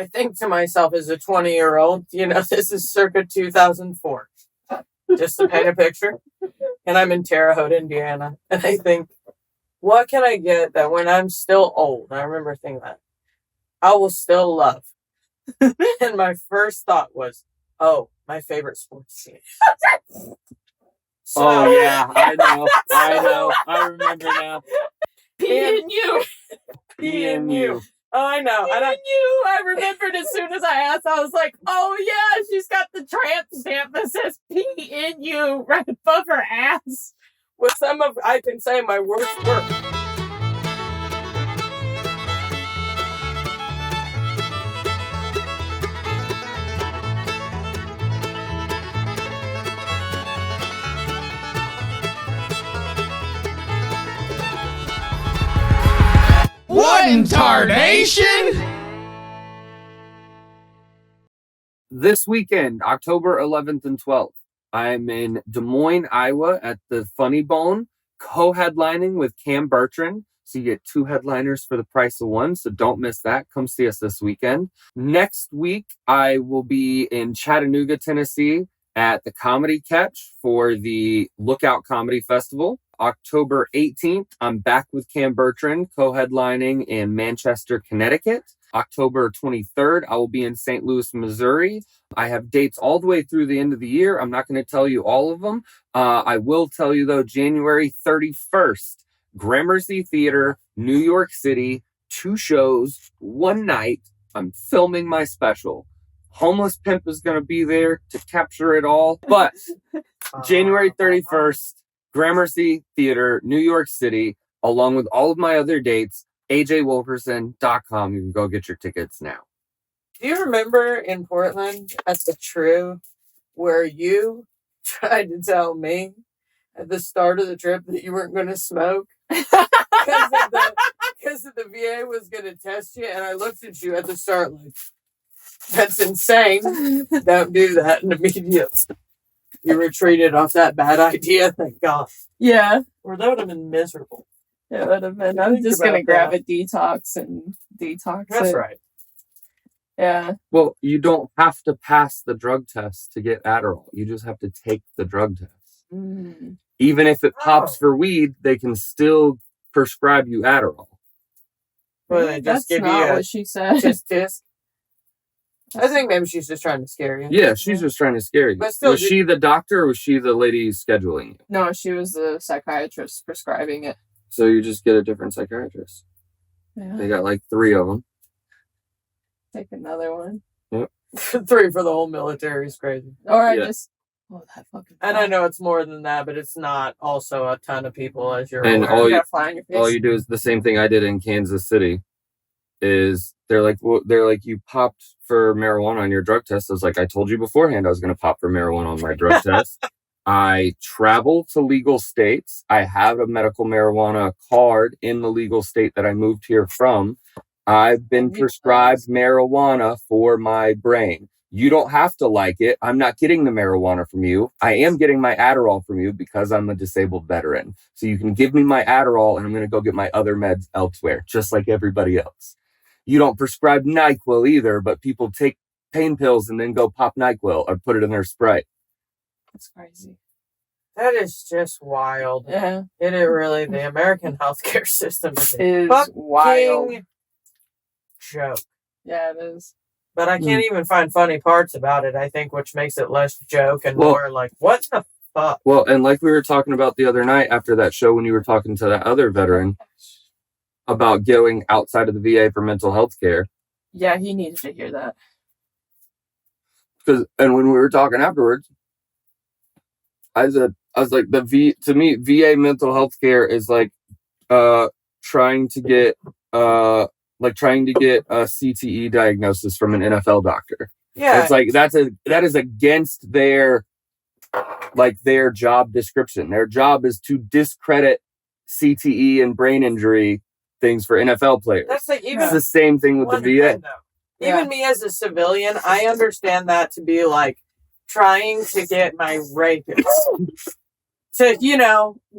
I think to myself as a 20-year-old, this is circa 2004. Just to paint a picture. And I'm in Terre Haute, Indiana. And I think, what can I get that when I'm still old, I remember thinking that, I will still love. And my first thought was, my favorite sports team. Oh, yeah, I know. I remember now. P&U. P&U. Oh, I know. P&U. I remembered as soon as I asked, I was like, oh, yeah, she's got the tramp stamp that says P&U right above her ass. With I can say, my worst work. What in Tardation? This weekend, October 11th and 12th, I'm in Des Moines, Iowa at the Funny Bone, co-headlining with Cam Bertrand. So you get 2 headliners for the price of 1, so don't miss that. Come see us this weekend. Next week, I will be in Chattanooga, Tennessee at the Comedy Catch for the Lookout Comedy Festival. October 18th, I'm back with Cam Bertrand, co-headlining in Manchester, Connecticut. October 23rd, I will be in St. Louis, Missouri. I have dates all the way through the end of the year. I'm not going to tell you all of them. I will tell you, though, January 31st, Gramercy Theater, New York City, 2 shows, 1 night. I'm filming my special. Homeless Pimp is going to be there to capture it all. But January 31st, Gramercy Theater, New York City, along with all of my other dates, AJWilkerson.com. You can go get your tickets now. Do you remember in Portland at the True where you tried to tell me at the start of the trip that you weren't going to smoke? Because the VA was going to test you, and I looked at you at the start like, that's insane. Don't do that. And immediately you retreated off that bad idea, thank God. Yeah. Or that would have been miserable. It would have been. I'm just going to grab a detox and detox That's it. right. Yeah. Well, you don't have to pass the drug test to get Adderall. You just have to take the drug test. Mm. Even if it pops for weed, they can still prescribe you Adderall. Well, they just That's give not you what she said. tisk. I think maybe she's just trying to scare you. Yeah, she's just trying to scare you. But still, was she the doctor or was she the lady scheduling you? No, she was the psychiatrist prescribing it. So you just get a different psychiatrist. Yeah. They got like 3 of them. Take another one. Yep. 3 for the whole military is crazy. Or I Yeah. just... Oh, that fucking... And I know it's more than that, but it's not also a ton of people as you're And aware. all You you, got a fly on your face. all you do is the same thing I did in Kansas City. Is they're like, you popped for marijuana on your drug test. I was like, I told you beforehand I was going to pop for marijuana on my drug test. I travel to legal states. I have a medical marijuana card in the legal state that I moved here from. I've been prescribed marijuana for my brain. You don't have to like it. I'm not getting the marijuana from you. I am getting my Adderall from you because I'm a disabled veteran. So you can give me my Adderall and I'm going to go get my other meds elsewhere, just like everybody else. You don't prescribe NyQuil either, but people take pain pills and then go pop NyQuil or put it in their Sprite. That's crazy. That is just wild. Yeah. It is really, the American healthcare system is a Is wild. fucking joke. Yeah, it is. But I can't even find funny parts about it, I think, which makes it less joke and more like, what the fuck? Well, and like we were talking about the other night after that show when you were talking to that other veteran about going outside of the VA for mental health care. Yeah, he needed to hear that. And when we were talking afterwards, I was like, to me, VA mental health care is like trying to get a CTE diagnosis from an NFL doctor. Yeah. It's like that is against their job description. Their job is to discredit CTE and brain injury things for NFL players. That's like even it's the same thing with the VA. Even me as a civilian, I understand that to be like trying to get my rapist to,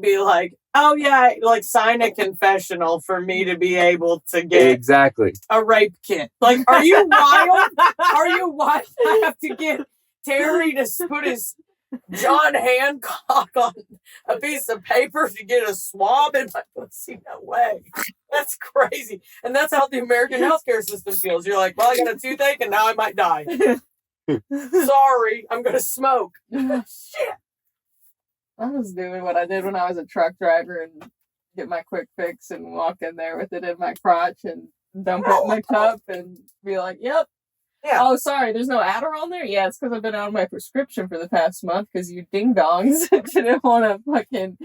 be like, Oh yeah, like sign a confessional for me to be able to get Exactly. a rape kit. Like, are you wild? Are you wild? I have to get Terry to put his John Hancock on a piece of paper to get a swab in my pussy. No way. That's crazy. And that's how the American healthcare system feels. You're like, well, I got a toothache and now I might die. Sorry, I'm going to smoke. Shit. I was doing what I did when I was a truck driver and get my quick fix and walk in there with it in my crotch and dump it in my cup and be like, yep. Yeah. Oh, sorry, there's no Adderall in there? Yeah, it's because I've been out of my prescription for the past month because you ding-dongs didn't want to fucking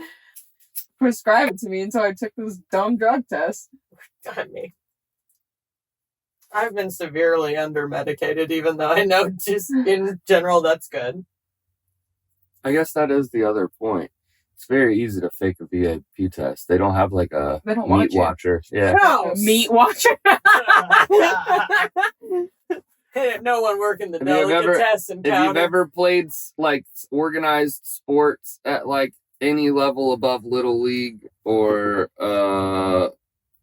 prescribe it to me until I took this dumb drug test. I mean, I've been severely under-medicated, even though I know just in general that's good. I guess that is the other point. It's very easy to fake a VIP test. They don't have like a They don't meat watch it. watcher. Yeah. No. Meat watcher. No one working the Have you ever- delicatessen If you've counter. ever played like organized sports at like any level above Little League or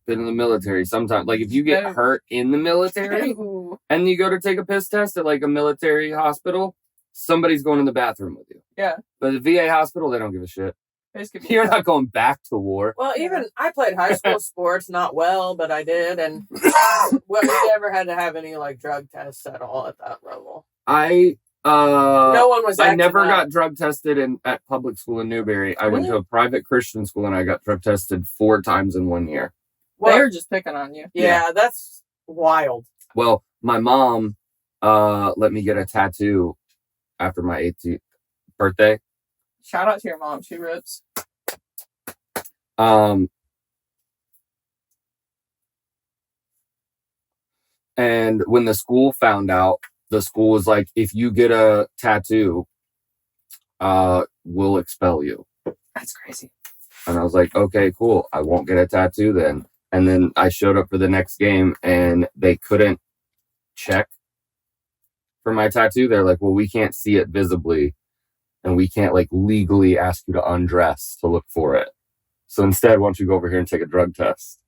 been in the military, sometimes like if you get hurt in the military Ooh. and you go to take a piss test at like a military hospital, somebody's going in the bathroom with you. Yeah. But the VA hospital, they don't give a shit. This could be You're not going back to war. Well, even I played high school sports, not well, but I did. And we never had to have any like drug tests at all at that level. No one was. I never acting up. got drug tested at public school in Newberry. I went Really? to a private Christian school and I got drug tested 4 times in 1 year. Well, They were just picking on you. yeah, that's wild. Well, my mom let me get a tattoo after my 18th birthday. Shout out to your mom. She rips. And when the school found out, the school was like, if you get a tattoo, we'll expel you. That's crazy. And I was like, okay, cool. I won't get a tattoo then. And then I showed up for the next game and they couldn't check for my tattoo. They're like, well, we can't see it visibly and we can't like legally ask you to undress to look for it. So instead, why don't you go over here and take a drug test?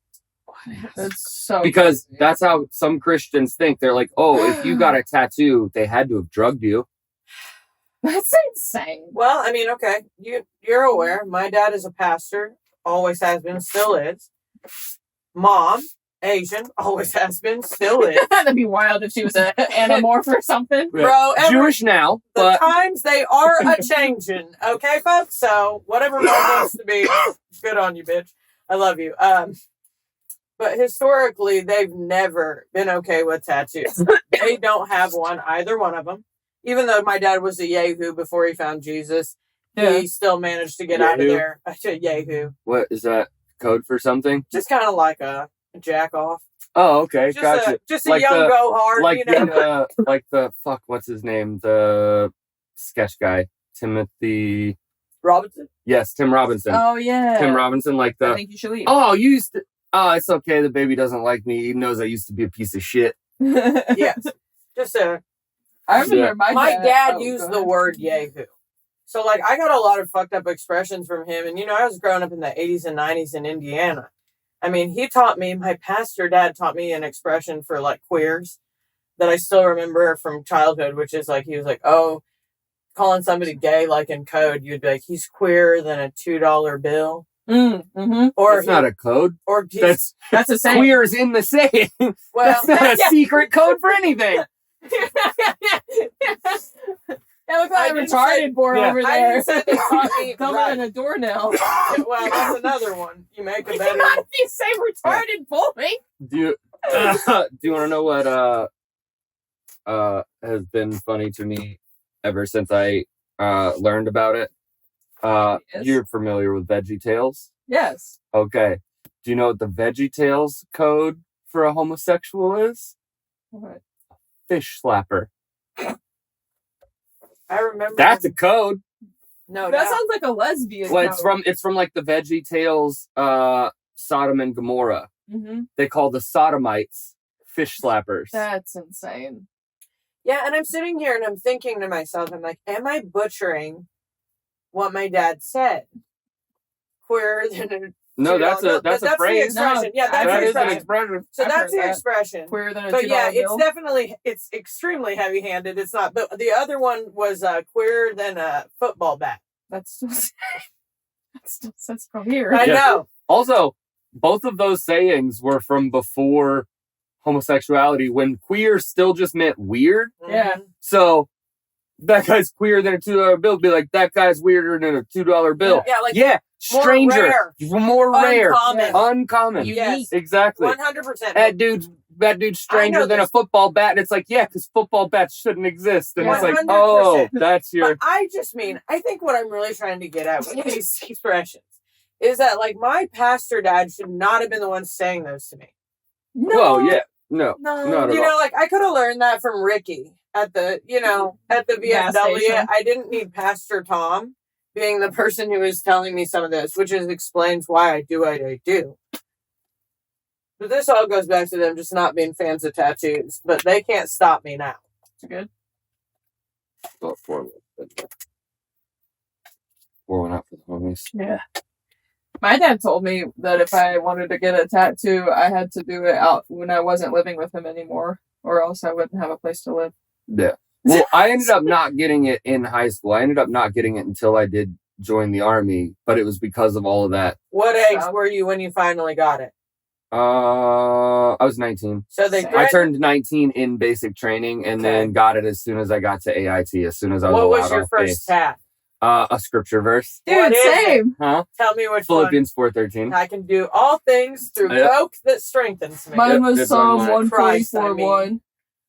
That's so Because crazy. that's how some Christians think. They're like, oh, if you got a tattoo, they had to have drugged you. That's insane. Well, I mean, okay, you're aware. My dad is a pastor, always has been, still is. Mom, Asian, always has been, still is. That'd be wild if she was an anamorph or something. Bro, Jewish now, the but times they are a changing, okay, folks? So whatever mom wants to be, good on you, bitch. I love you. But historically, they've never been okay with tattoos. They don't have one, either one of them. Even though my dad was a Yahoo before he found Jesus, he still managed to get out of Yahoo? there. Yahoo. what is that code for something? Just kind of like a jack off. Oh, okay, Just gotcha. a Like young the- go hard, Like you know. the fuck, what's his name? The sketch guy, Timothy. Robinson? Yes, Tim Robinson. Oh yeah. Tim Robinson, like I the. think you should leave. Oh, you used to. Oh, it's okay. The baby doesn't like me. He knows I used to be a piece of shit. Yes. Just I remember Yeah. my dad. Oh, used go the ahead. word Yahoo. So, like, I got a lot of fucked up expressions from him. And, you know, I was growing up in the 80s and 90s in Indiana. I mean, he taught me, my pastor dad taught me an expression for, like, queers that I still remember from childhood, which is, like, he was like, oh, calling somebody gay, like, in code, you'd be like, he's queerer than a $2 bill. Mm-hmm. Or, That's not a code. or he's, That's the same. Queer is in the saying. well, That's not a secret code for anything. That looked like I a didn't retarded say- boy Yeah. over I there. didn't say they taught me Coming right. in a doornail. Well, that's another one. You make a You better... cannot be say retarded boy. Do you want to know what has been funny to me ever since I learned about it? Yes. You're familiar with VeggieTales? Yes. Okay. Do you know what the VeggieTales code for a homosexual is? What? Fish slapper. I remember... That's a code. No, That doubt. sounds like a lesbian. Well, it's from like the VeggieTales Sodom and Gomorrah. Mm-hmm. They call the Sodomites fish slappers. That's insane. Yeah, and I'm sitting here and I'm thinking to myself, I'm like, am I butchering what my dad said? queerer than a No, that's $2 a that's bill. a phrase. The expression. Yeah, that's That the is an expression. expression. So I've that's heard the that. expression. Queerer than a But $2 yeah, bill. it's extremely heavy-handed. It's not. But the other one was queerer than a football bat. That's still that still says queer. I Yeah. know. Also, both of those sayings were from before homosexuality, when queer still just meant weird. Yeah. So that guy's queerer than a $2 bill. Be like, that guy's weirder than a $2 bill. Yeah, like Yeah, more stranger, rare. more rare, Uncommon. uncommon. Yes. Exactly. 100%. That dude's stranger know than a this. football bat, and it's like, yeah, because football bats shouldn't exist, and it's like, 100%. oh, that's But your. I think what I'm really trying to get at with these expressions is that, like, my pastor dad should not have been the one saying those to me. Well, yeah, no, not at You all. know, like, I could have learned that from Ricky at the Gas VFW. station. I didn't need Pastor Tom being the person who was telling me some of this, which explains why I do what I do. But this all goes back to them just not being fans of tattoos. But they can't stop me now. It's good. Well, pour one out for the homies. Yeah. My dad told me that if I wanted to get a tattoo, I had to do it out when I wasn't living with him anymore, or else I wouldn't have a place to live. Yeah. Well, I ended up not getting it in high school. I ended up not getting it until I did join the Army, but it was because of all of that. What age were you when you finally got it? I was 19. So they I turned 19 in basic training, and then got it as soon as I got to AIT, as soon as I was What allowed was your off first base. tat? A scripture verse. Dude, What is it? same. Huh? Tell me which Philippians 4:13. one. I can do all things through Yeah. hope that strengthens me. Mine was This Psalm one, 144:1.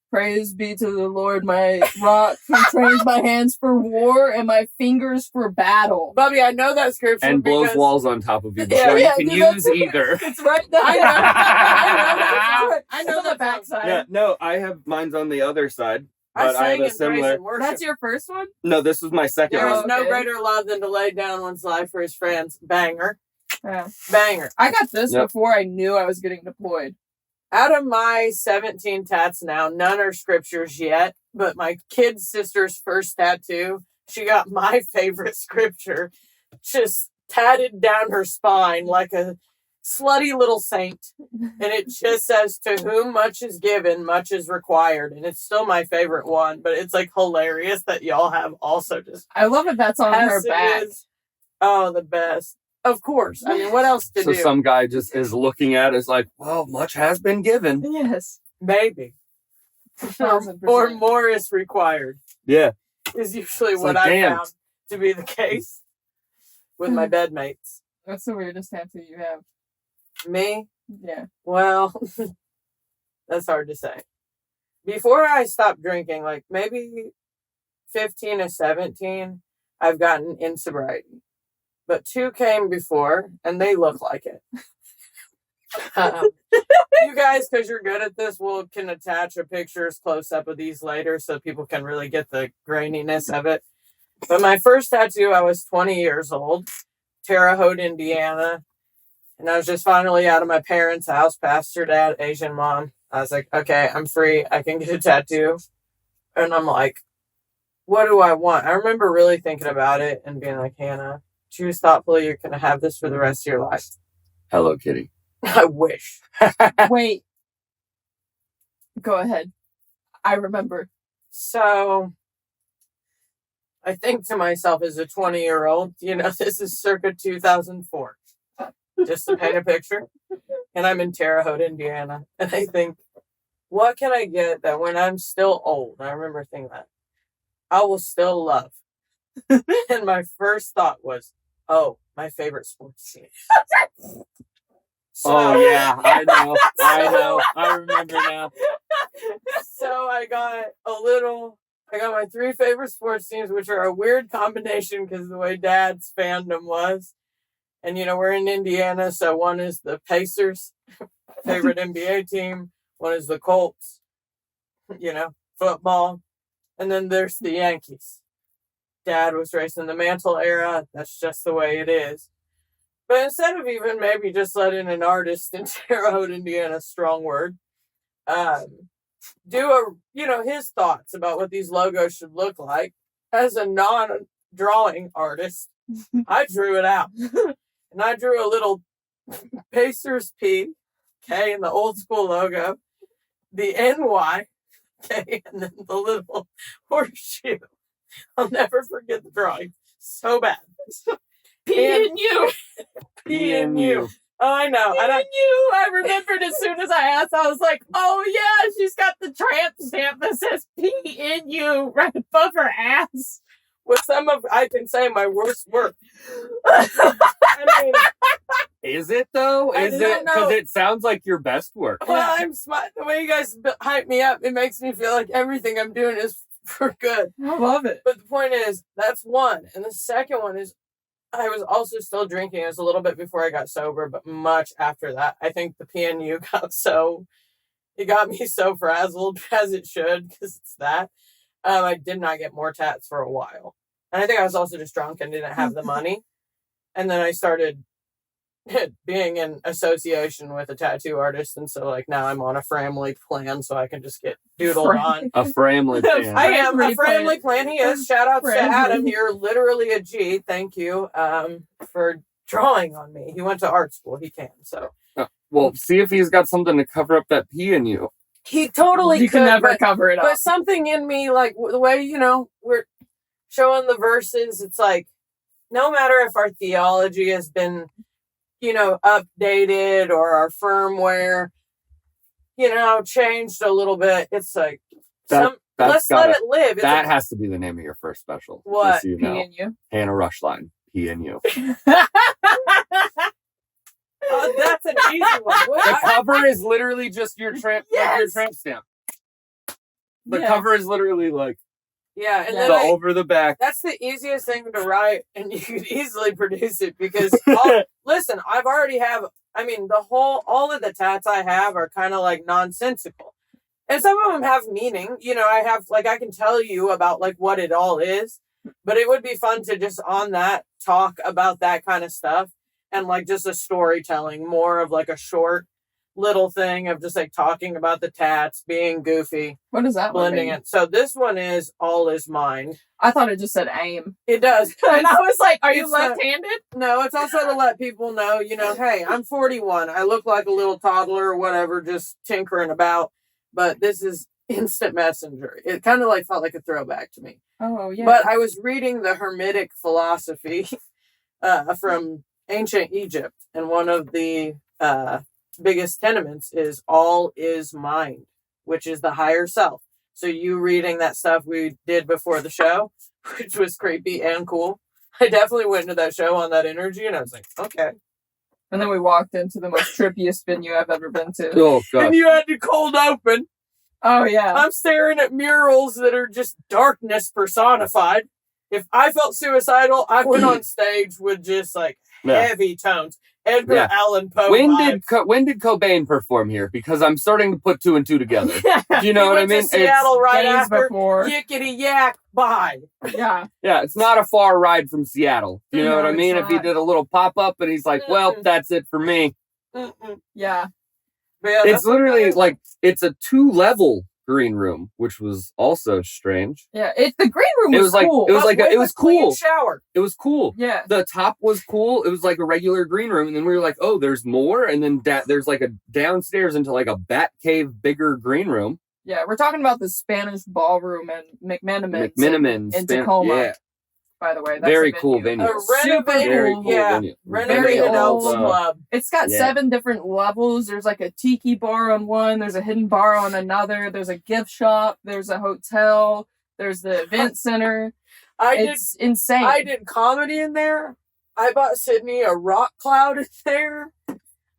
Praise be to the Lord, my rock, who trains my hands for war and my fingers for battle. Bubby, I know that scripture And blows because walls on top of you Yeah, before yeah, you can dude, use that's- either. It's right there. I know the that backside. Yeah, no, I have mine's on the other side, I but I have sang a in praise similar. and worship. That's your first one? No, this was my second There one. is no Okay. greater love than to lay down one's life for his friends. Banger. Yeah. Banger. I got this Yep. before I knew I was getting deployed. Out of my 17 tats now, none are scriptures yet, but my kid's sister's first tattoo, she got my favorite scripture just tatted down her spine like a slutty little saint. And it just says, to whom much is given, much is required. And it's still my favorite one, but it's like hilarious that y'all have also just I love it. That's on her back. passages. Oh, the best. Of course. I mean, what else to So do? some guy just is looking at it, is like, well, much has been given. Yes. Maybe. 1000%. Or more is required. Yeah. Is usually It's what like, I damn. found to be the case with my bedmates. That's the weirdest tattoo you have. Me? Yeah. Well, that's hard to say. Before I stopped drinking, like maybe 15 or 17, I've gotten in sobriety. But 2 came before, and they look like it. You guys, because you're good at this, can attach a pictures close up of these later so people can really get the graininess of it. But my first tattoo, I was 20 years old, Terre Haute, Indiana. And I was just finally out of my parents' house, pastor dad, Asian mom. I was like, okay, I'm free. I can get a tattoo. And I'm like, what do I want? I remember really thinking about it and being like, Hannah, choose thoughtfully. You're going to have this for the rest of your life. Hello Kitty. I wish. Wait. Go ahead. I remember. So I think to myself as a 20-year-old, this is circa 2004. Just to paint a picture. And I'm in Terre Haute, Indiana. And I think, what can I get that when I'm still old, I remember thinking that, I will still love. And my first thought was, oh, my favorite sports team. Oh yeah, I know. I remember now. So I got my 3 favorite sports teams, which are a weird combination because of the way Dad's fandom was. And, we're in Indiana, so one is the Pacers, favorite NBA team. One is the Colts, football. And then there's the Yankees. Dad was raised in the Mantle era. That's just the way it is. But instead of even maybe just letting an artist in Terre Haute, Indiana, strong word, do his thoughts about what these logos should look like. As a non-drawing artist, I drew it out. And I drew a little Pacers P, okay, and the old school logo, the NY, okay, and then the little horseshoe. I'll never forget the drawing. So bad. P&U. P&U. Oh, I know. P&U. I remembered as soon as I asked, I was like, oh yeah, she's got the tramp stamp that says P&U right above her ass. With some of, I can say, my worst work. I mean, Is it though? I Is it? don't know. Because it sounds like your best work. well, I'm smart. The way you guys hype me up, it makes me feel like everything I'm doing is for good. I love it. But the point is, that's one. And the second one is, I was also still drinking. It was a little bit before I got sober, but much after that. I think the PNU it got me so frazzled, as it should, because it's that. I did not get more tats for a while. And I think I was also just drunk and didn't have the money. And then I started being in association with a tattoo artist. And so, like, now I'm on a family plan so I can just get doodled on. A family plan. I am a Family family plan. He is. Shout out to Family. Adam. You're literally a G. Thank you for drawing on me. He went to art school. He can. So Well, see if he's got something to cover up that P in you. he totally You could. can never but, cover it but up. something in me, like the way, we're showing the verses, it's like, no matter if our theology has been, updated or our firmware, changed a little bit. It's like, That's let's let it live. It's That a- has to be the name of your first special. What? Just so you know. P&U. Hannah Roeschlein. P and you. that's an easy one. The cover is literally just your tramp, like your Yes. tramp stamp. The Yeah. cover is literally like Yeah, and Yeah. then the over the back. that's the easiest thing to write, and you could easily produce it because listen, I've already all of the tats I have are kind of like nonsensical, and some of them have meaning. I have I can tell you about like what it all is, but it would be fun to just on that talk about that kind of stuff and like just a storytelling, more of like a short little thing of just like talking about the tats, being goofy, What does that one blending mean? it. So this one is All Is Mine. I thought it just said aim. It does. And I was like, are you it's left-handed? No, it's also to let people know, hey, I'm 41. I look like a little toddler or whatever, just tinkering about. But this is instant messenger. It kind of felt like a throwback to me. Oh, yeah. But I was reading the Hermetic philosophy from ancient Egypt. And one of the biggest tenements is all is mind, which is the higher self. So you reading that stuff we did before the show, which was creepy and cool. I definitely went into that show on that energy, and I was like, okay. And then we walked into the most trippiest venue I've ever been to. Oh god. And you had to cold open. Oh, yeah. I'm staring at murals that are just darkness personified. If I felt suicidal, I went on stage with just Yeah. heavy tones. Edgar Yeah. Allan Poe. When vibes. did Cobain perform here? Because I'm starting to put two and two together. Do you know He what I went to mean? Seattle right days after. before. Yickety yak. Bye. Yeah. Yeah, it's not a far ride from Seattle. Do you know No, what I it's mean? If he not. did a little pop up and he's like, well, Mm-mm. that's it for me. Mm-mm. Yeah. But yeah, It's that's literally like it's a 2-level green room, which was also strange. Yeah. The green room It was was like- cool. it was like with it was a clean cool. shower. It was cool. Yeah. The top was cool. It was like a regular green room, and then we were like, "Oh, there's more." And then there's like a downstairs into like a bat cave, bigger green room. Yeah. We're talking about the Spanish ballroom and McMenamin. McMiniman, in Tacoma. yeah, By the way, that's very the cool venue. venue. A Super renovated, Very cool. cool yeah, venue. renovated Very Elks old. Club. It's got Yeah. 7 different levels. There's like a tiki bar on one. There's a hidden bar on another. There's a gift shop. There's a hotel. There's the event center. It's insane. I did comedy in there. I bought Sydney a rock cloud in there.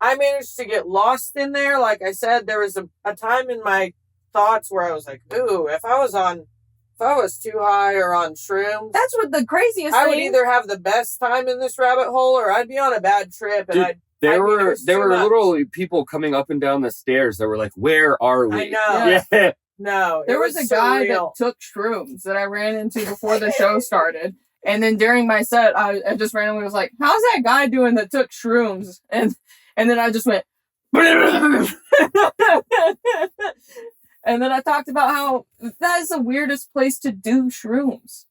I managed to get lost in there. Like I said, there was a time in my thoughts where I was like, ooh, if I was too high or on shrooms, That's what the craziest I thing. would either have the best time in this rabbit hole or I'd be on a bad trip and Dude, I'd There I mean, it were was too much. literally people coming up and down the stairs that were like, "Where are we?" I know. Yeah. No, There it was a guy surreal. that took shrooms that I ran into before the show started. And then during my set, I just randomly was like, how's that guy doing that took shrooms? And then I just went, and then I talked about how that is the weirdest place to do shrooms.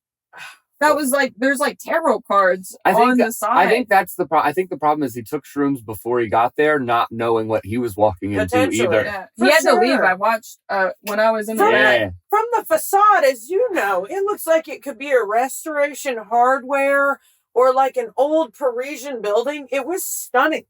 That was like, there's like tarot cards I think on the side. I think that's the problem. I think the problem is he took shrooms before he got there, not knowing what he was walking into Potentially. either. Yeah. For He had to sure. leave. I watched when I was in the From back. Yeah. From the facade, as you know, it looks like it could be a restoration hardware or like an old Parisian building. It was stunning.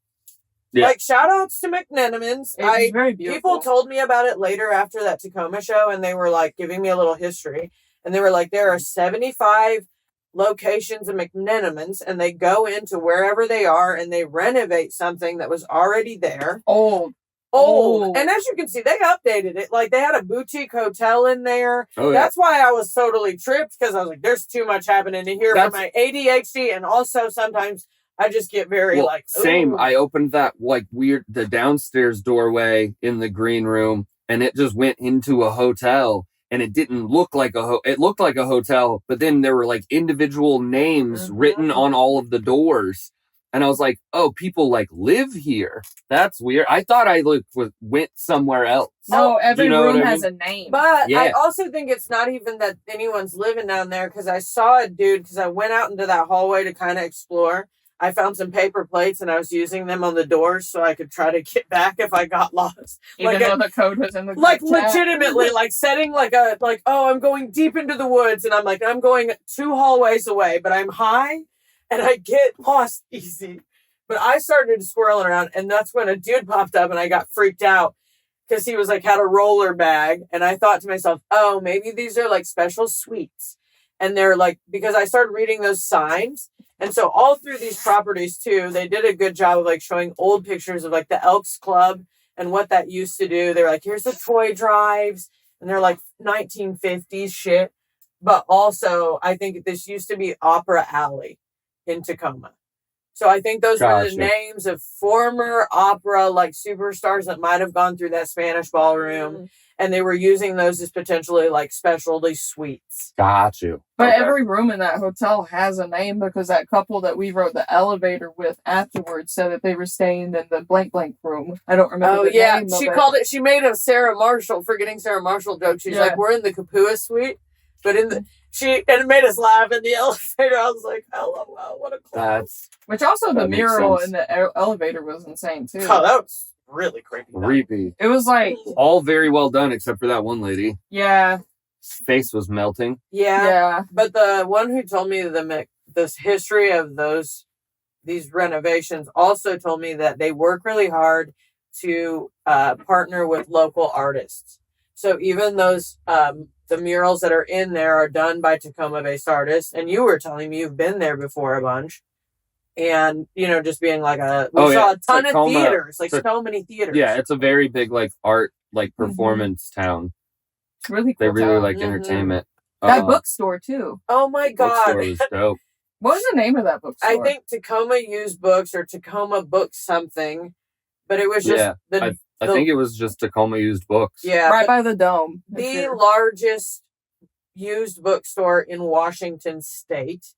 Yeah. Like, shout outs to McNenamans. It was very beautiful. People told me about it later after that Tacoma show, and they were like giving me a little history. And they were like, there are 75 locations of McNenamans, and they go into wherever they are and they renovate something that was already there. Old. And as you can see, they updated it. Like, they had a boutique hotel in there. Oh, yeah. That's why I was totally tripped, because I was like, there's too much happening in here for my ADHD. And also sometimes I just get very like, ooh. Same. I opened that the downstairs doorway in the green room, and it just went into a hotel. And it didn't look like it looked like a hotel, but then there were like individual names written on all of the doors. And I was like, oh, people like live here. That's weird. I thought I went somewhere else. No, every you know room what I has mean? a name. But Yeah. I also think it's not even that anyone's living down there, because I saw a dude, because I went out into that hallway to kind of explore. I found some paper plates and I was using them on the doors so I could try to get back if I got lost. Even though the code was in the Like, group chat. legitimately, like setting oh, I'm going deep into the woods, and I'm like, I'm going 2 hallways away, but I'm high and I get lost easy. But I started swirling around, and that's when a dude popped up and I got freaked out, because he was like, had a roller bag. And I thought to myself, oh, maybe these are like special suites. And they're like, because I started reading those signs. And so all through these properties too, they did a good job of like showing old pictures of like the Elks Club and what that used to do. They're like, here's the toy drives, and they're like 1950s shit. But also, I think this used to be Opera Alley in Tacoma. So I think those were the names of former opera like superstars that might have gone through that Spanish ballroom. And they were using those as potentially like specialty suites. Got you. But every room in that hotel has a name, because that couple that we rode the elevator with afterwards said that they were staying in the blank room. I don't remember the name of she it. called it, she made a Sarah Marshall, forgetting Sarah Marshall joke. She's like, we're in the Kapua suite. But in the, and it made us laugh in the elevator. I was like, oh, wow, what a club. Which also the That makes mural sense. in the elevator was insane too. Oh, that was really creepy. Creepy. It was like, All very well done, except for that one lady. yeah. His face was melting. Yeah. But the one who told me this history of these renovations also told me that they work really hard to partner with local artists. So even those the murals that are in there are done by Tacoma-based artists. And you were telling me you've been there before a bunch. And, just being like we saw a ton of theaters, like so many theaters. Yeah, it's a very big like art, like performance town. It's really cool. They really town. like entertainment. That bookstore too. Oh my God. Bookstore was dope. What was the name of that bookstore? I think Tacoma Used Books or Tacoma Books something. But it was just I think it was just Tacoma Used Books. Yeah. Right by the dome. The largest used bookstore in Washington State.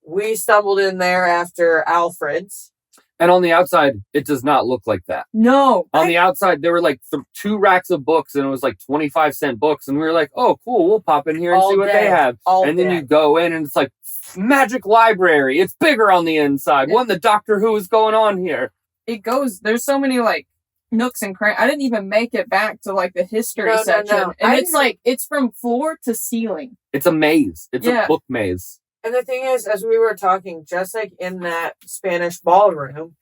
We stumbled in there after Alfred's. And on the outside, it does not look like that. No. On the outside, there were like 2 racks of books, and it was like 25-cent books. And we were like, oh, cool, we'll pop in here and see what they have. And then you go in, and it's like, magic library. It's bigger on the inside. What in the Doctor Who is going on here? There's so many like nooks and crannies. I didn't even make it back to like the history section. No. And it's from floor to ceiling. It's a maze. It's a book maze. And the thing is, as we were talking, just like in that Spanish ballroom,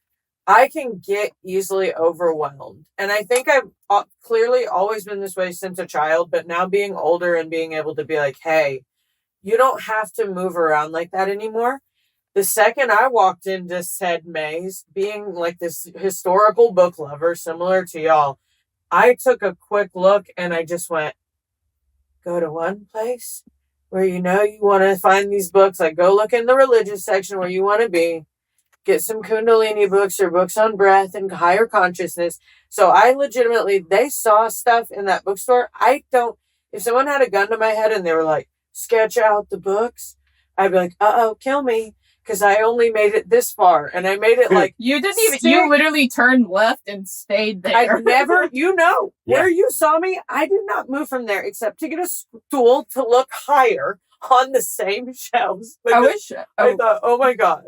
I can get easily overwhelmed. And I think I've clearly always been this way since a child, but now being older and being able to be like, hey, you don't have to move around like that anymore. The second I walked into said maze, being like this historical book lover, similar to y'all, I took a quick look and I just went, go to one place where you want to find these books. Like, go look in the religious section where you want to be. Get some Kundalini books or books on breath and higher consciousness. So I legitimately, they saw stuff in that bookstore. If someone had a gun to my head and they were like, sketch out the books, I'd be like, kill me. Because I only made it this far. And I made it like... You literally turned left and stayed there. I never, where you saw me, I did not move from there except to get a stool to look higher on the same shelves. Like, I wish. I thought, oh my God.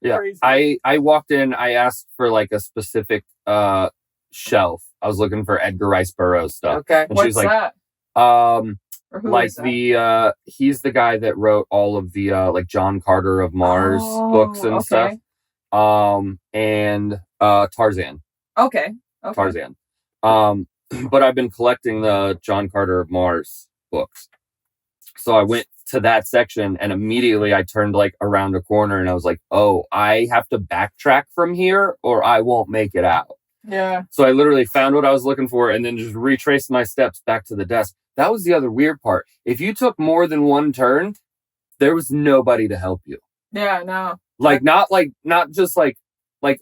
Yeah. Crazy. I walked in, I asked for like a specific shelf. I was looking for Edgar Rice Burroughs stuff. Okay. And What's she's like, that? Or who like is that? he's the guy that wrote all of the like John Carter of Mars books and stuff. And Tarzan. Okay. Tarzan. But I've been collecting the John Carter of Mars books. So I went to that section and immediately I turned like around a corner and I was like, oh, I have to backtrack from here or I won't make it out. Yeah. So I literally found what I was looking for and then just retraced my steps back to the desk. That was the other weird part. If you took more than one turn, there was nobody to help you. Yeah, no. Not just like,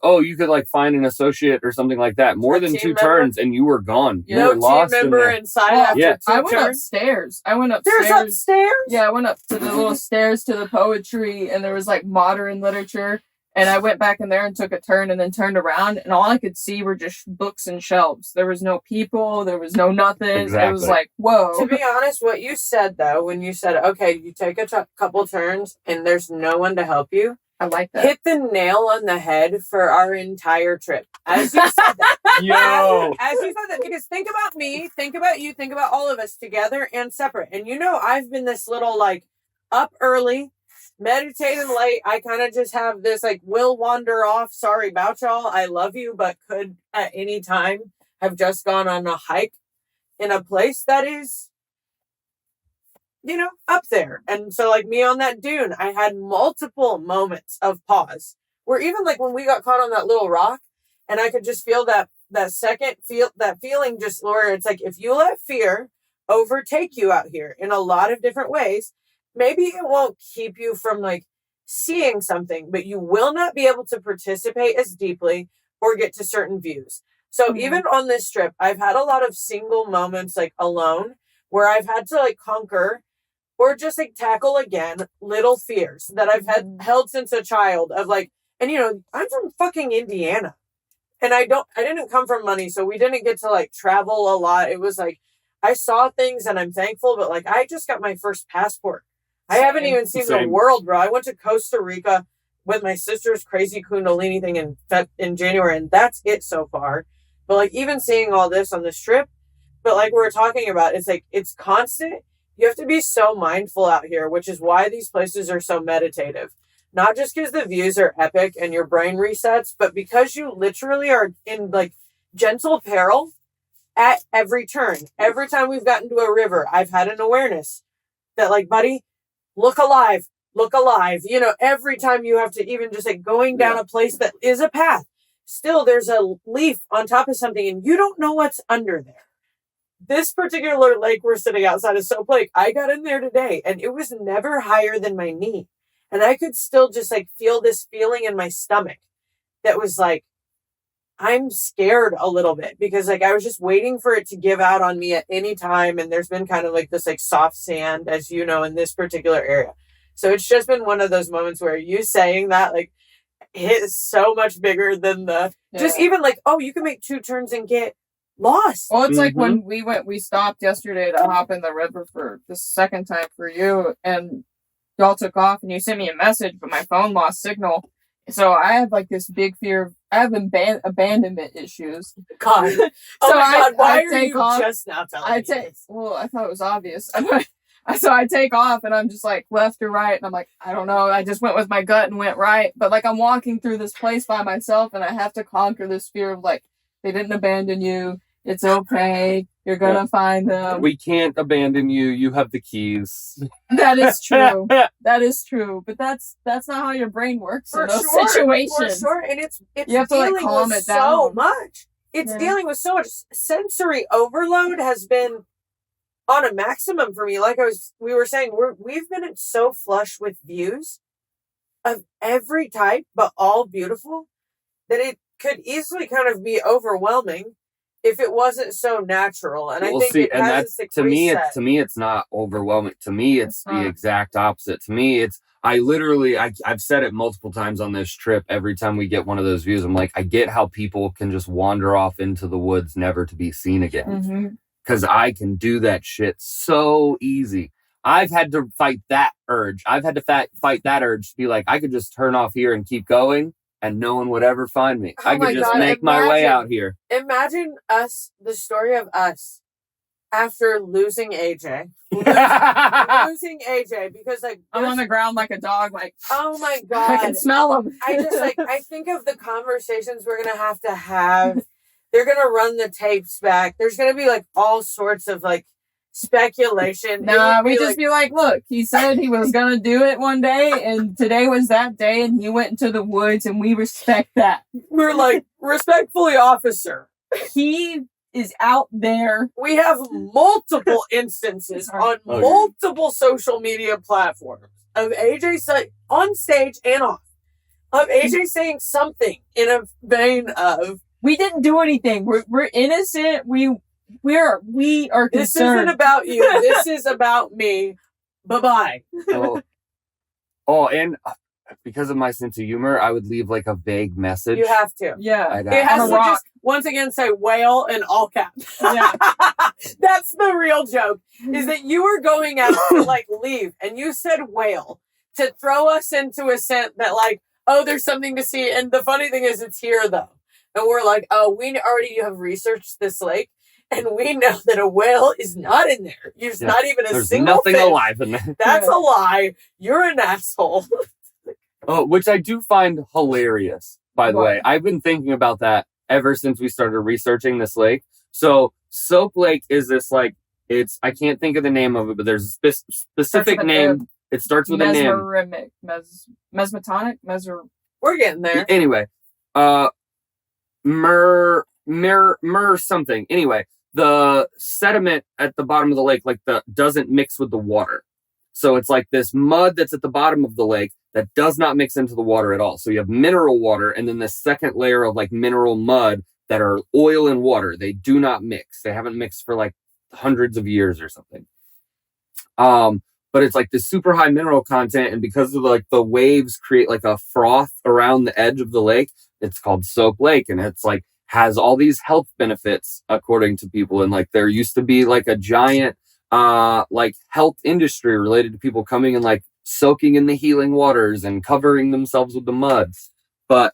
oh, you could like find an associate or something like that. More than two turns and you were gone. You No were lost team member inside after Yeah. 2 I went turns. upstairs. I went There's upstairs. upstairs? Yeah, I went up to the little stairs to the poetry, and there was like modern literature. And I went back in there and took a turn and then turned around, and all I could see were just books and shelves. There was no people. There was no nothing. Exactly. It was like, whoa. To be honest, what you said, though, when you said, okay, you take a couple turns and there's no one to help you, I like that. hit the nail on the head for our entire trip. As you said that. Yo. As you said that. Because think about me, think about you, think about all of us together and separate. And you know, I've been this little, like, up early, meditating late. I kind of just have this, like, will wander off. Sorry about y'all. I love you, but could at any time have just gone on a hike in a place that is, you know, up there. And so, like, me on that dune, I had multiple moments of pause where even like when we got caught on that little rock and I could just feel that feeling just where it's like, if you let fear overtake you out here in a lot of different ways, maybe it won't keep you from like seeing something, but you will not be able to participate as deeply or get to certain views. So even on this trip, I've had a lot of single moments like alone where I've had to like conquer or just like tackle again little fears that I've held since a child of like, and you know, I'm from fucking Indiana and I didn't come from money. So we didn't get to like travel a lot. It was like, I saw things and I'm thankful, but like, I just got my first passport. I haven't even seen the world, bro. I went to Costa Rica with my sister's crazy Kundalini thing in January, and that's it so far. But like even seeing all this on this trip, but like we were talking about, it's like it's constant. You have to be so mindful out here, which is why these places are so meditative. Not just because the views are epic and your brain resets, but because you literally are in like gentle peril at every turn. Every time we've gotten to a river, I've had an awareness that like, buddy, look alive. You know, every time you have to even just like going down a place that is a path, still there's a leaf on top of something and you don't know what's under there. This particular lake we're sitting outside of Soap Lake, I got in there today and it was never higher than my knee. And I could still just like feel this feeling in my stomach that was like, I'm scared a little bit because like I was just waiting for it to give out on me at any time. And there's been kind of like this like soft sand, as you know, in this particular area. So it's just been one of those moments where you saying that like hit so much bigger than the just even like, oh, you can make 2 turns and get lost. Well, it's like when we stopped yesterday to hop in the river for the second time for you, and y'all took off and you sent me a message, but my phone lost signal. So I have like this big fear. I have abandonment issues. God. So Oh my God, why I are take you off. just now telling me this? Well, I thought it was obvious. So I take off and I'm just like left or right. And I'm like, I don't know. I just went with my gut and went right. But like I'm walking through this place by myself and I have to conquer this fear of like, they didn't abandon you. It's okay. You're going to find them. We can't abandon you. You have the keys. That is true. That is true. But that's not how your brain works in those situations. For sure. And it's you have to like calm it down. So much. It's dealing with so much. Sensory overload has been on a maximum for me. Like we were saying, we've been so flush with views of every type, but all beautiful, that it could easily kind of be overwhelming if it wasn't so natural. And I think it has this to me it's not overwhelming. To me it's the exact opposite. To me it's I've said it multiple times on this trip. Every time we get one of those views, I'm like, I get how people can just wander off into the woods never to be seen again. Because I can do that shit so easy. I've had to fight that urge. I've had to fight that urge to be like, I could just turn off here and keep going and no one would ever find me. Oh I could just God, make my way out here. Imagine us, the story of us after losing AJ. losing AJ because like I'm on the ground like a dog, like, oh my God. I can smell him. I think of the conversations we're going to have. They're going to run the tapes back. There's going to be like all sorts of like speculation. Nah, we just be like, look, he said he was gonna do it one day, and today was that day, and he went into the woods, and we respect that. We're like, respectfully, officer. He is out there. We have multiple instances on multiple social media platforms of AJ on stage and off, of AJ saying something in a vein of, we didn't do anything. We're innocent. We are concerned. This isn't about you. This is about me. Bye-bye. And because of my sense of humor, I would leave like a vague message. You have to. Yeah. It has to just, once again, say whale in all caps. Yeah. That's the real joke, is that you were going out to like leave and you said whale to throw us into a scent that like, oh, there's something to see. And the funny thing is it's here though. And we're like, oh, we already have researched this lake. And we know that a whale is not in there. There's not even There's single nothing fish. alive in there. That's a lie. You're an asshole. Which I do find hilarious, by the way. I've been thinking about that ever since we started researching this lake. So Soap Lake is this like, I can't think of the name of it, but there's a specific name. It starts with a name. Mesmetonic? We're getting there. Anyway, something. Anyway, the sediment at the bottom of the lake doesn't mix with the water. So it's like this mud that's at the bottom of the lake that does not mix into the water at all. So you have mineral water and then the second layer of like mineral mud that are oil and water. They do not mix. They haven't mixed for like hundreds of years or something. But it's like this super high mineral content, and because of like the waves create like a froth around the edge of the lake, it's called Soap Lake, and it's like has all these health benefits according to people. And like there used to be like a giant like health industry related to people coming and like soaking in the healing waters and covering themselves with the mud. But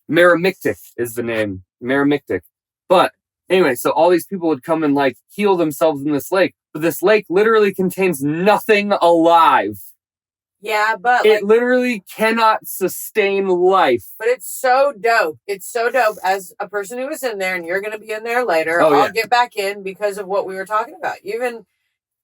Mictic is the name. Mictic. But anyway, so all these people would come and like heal themselves in this lake, but this lake literally contains nothing alive. Yeah, but it literally cannot sustain life. But it's so dope. It's so dope. As a person who was in there, and you're going to be in there later, I'll get back in because of what we were talking about. Even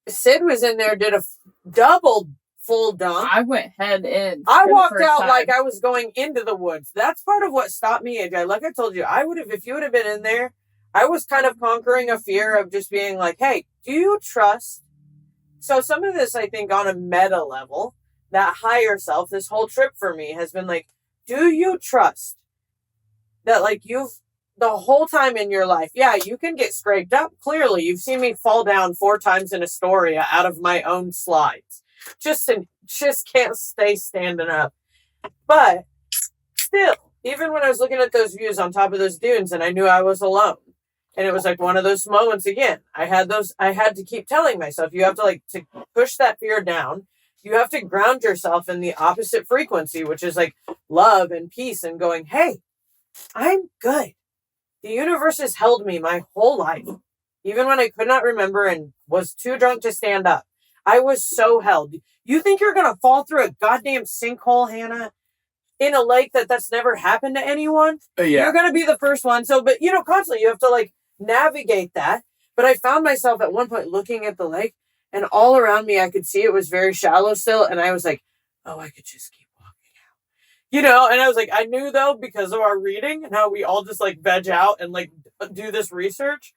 Sid was in there, did a double full dump. I went head in. I walked out like I was going into the woods. That's part of what stopped me, AJ. Like I told you, I would have, if you would have been in there, I was kind of conquering a fear of just being like, hey, do you trust? So some of this, I think, on a meta level, that higher self, this whole trip for me has been like, do you trust that like you've the whole time in your life, yeah, you can get scraped up. Clearly, you've seen me fall down 4 times in Astoria out of my own slides. Just can't stay standing up. But still, even when I was looking at those views on top of those dunes and I knew I was alone, and it was like one of those moments again, I had to keep telling myself, you have to like to push that fear down. You have to ground yourself in the opposite frequency, which is like love and peace and going, hey, I'm good. The universe has held me my whole life. Even when I could not remember and was too drunk to stand up, I was so held. You think you're going to fall through a goddamn sinkhole, Hannah, in a lake that's never happened to anyone? Yeah. You're going to be the first one. So, but constantly you have to like navigate that. But I found myself at one point looking at the lake, and all around me, I could see it was very shallow still. And I was like, oh, I could just keep walking out. And I was like, I knew though, because of our reading and how we all just like veg out and like do this research.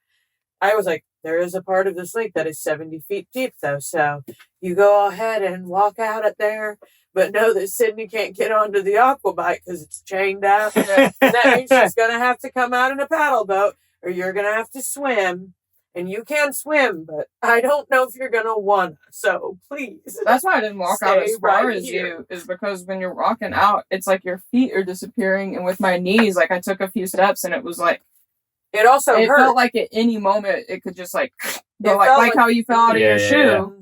I was like, there is a part of this lake that is 70 feet deep though. So you go ahead and walk out at there. But know that Sydney can't get onto the aqua bike because it's chained out. And that means she's going to have to come out in a paddle boat, or you're going to have to swim. And you can swim, but I don't know if you're going to want to. So please. That's why I didn't walk out as far right as here. you, is because when you're walking out, it's like your feet are disappearing. And with my knees, like I took a few steps and it was like, it also hurt. Felt like at any moment it could just like But It like felt like how you fell out of your Yeah, shoe.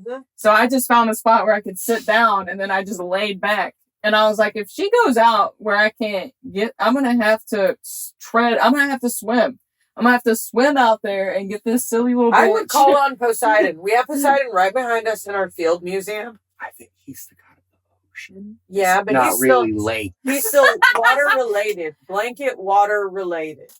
yeah. Mhm. So I just found a spot where I could sit down, and then I just laid back. And I was like, if she goes out where I can't get, I'm going to have to tread. I'm going to have to swim. I'm going to have to swim out there and get this silly little bitch. I would call on Poseidon. We have Poseidon right behind us in our field museum. I think he's the god of the ocean. Yeah, but Not he's really still lake. he's still water related, blanket water related.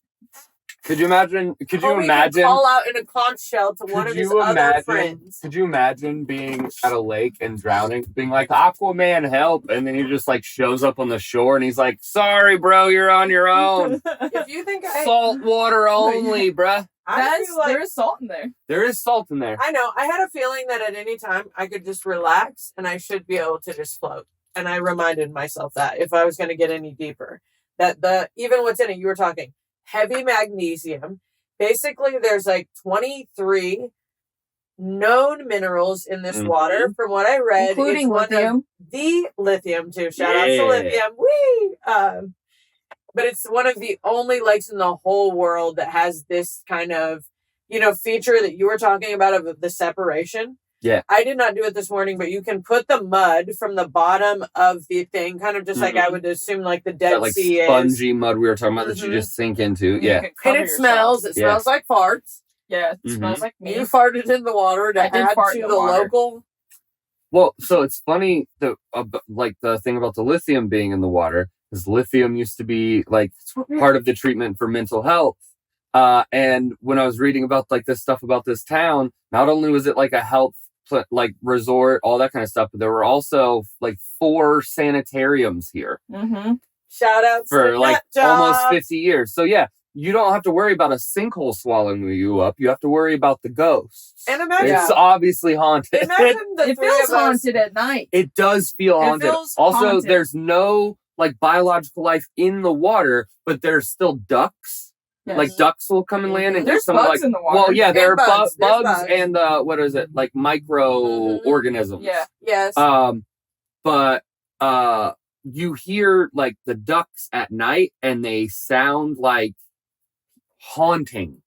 Could you imagine? Could you Or we imagine? could call out in a conch shell to one Could of his you other imagine? friends. Could you imagine being at a lake and drowning, being like, "Aquaman, help!" and then he just like shows up on the shore and he's like, "Sorry, bro, you're on your own. If you think Salt water only, bruh." I feel like, There's salt in there. There is salt in there. I know. I had a feeling that at any time I could just relax and I should be able to just float. And I reminded myself that if I was going to get any deeper, that even what's in it, you were talking heavy magnesium. Basically, there's like 23 known minerals in this Mhm. water. From what I read, Including it's one of lithium. the lithium too. Shout out Yeah. to lithium. Whee! But it's one of the only lakes in the whole world that has this kind of, feature that you were talking about of the separation. Yeah. I did not do it this morning, but you can put the mud from the bottom of the thing, kind of just like I would assume like the Dead That like Sea is. spongy mud we were talking about that you Mhm. just sink into. You Yeah. can And cover it yourself. smells. It Yeah. smells like farts. Yeah, it Mhm. smells like me. You farted in the water to I did add fart to in the the water. local. Well, so it's funny like the thing about the lithium being in the water, because lithium used to be like part of the treatment for mental health. And when I was reading about like this stuff about this town, not only was it like a health like resort, all that kind of stuff, but there were also like 4 sanitariums here Mm-hmm. Shout out for to like nut almost jobs. 50 years. So yeah, you don't have to worry about a sinkhole swallowing you up. You have to worry about the ghosts. And imagine, It's obviously haunted. imagine the It three feels of us. haunted at night. It does feel It haunted. feels Also, haunted. there's no like biological life in the water, but there's still ducks. Yes. Like ducks will come and land and There's do some bugs like in the water. well, yeah, there are And bugs. There's bugs bugs. and what is it? Like microorganisms. Yeah. Yes. But you hear like the ducks at night and they sound like haunting.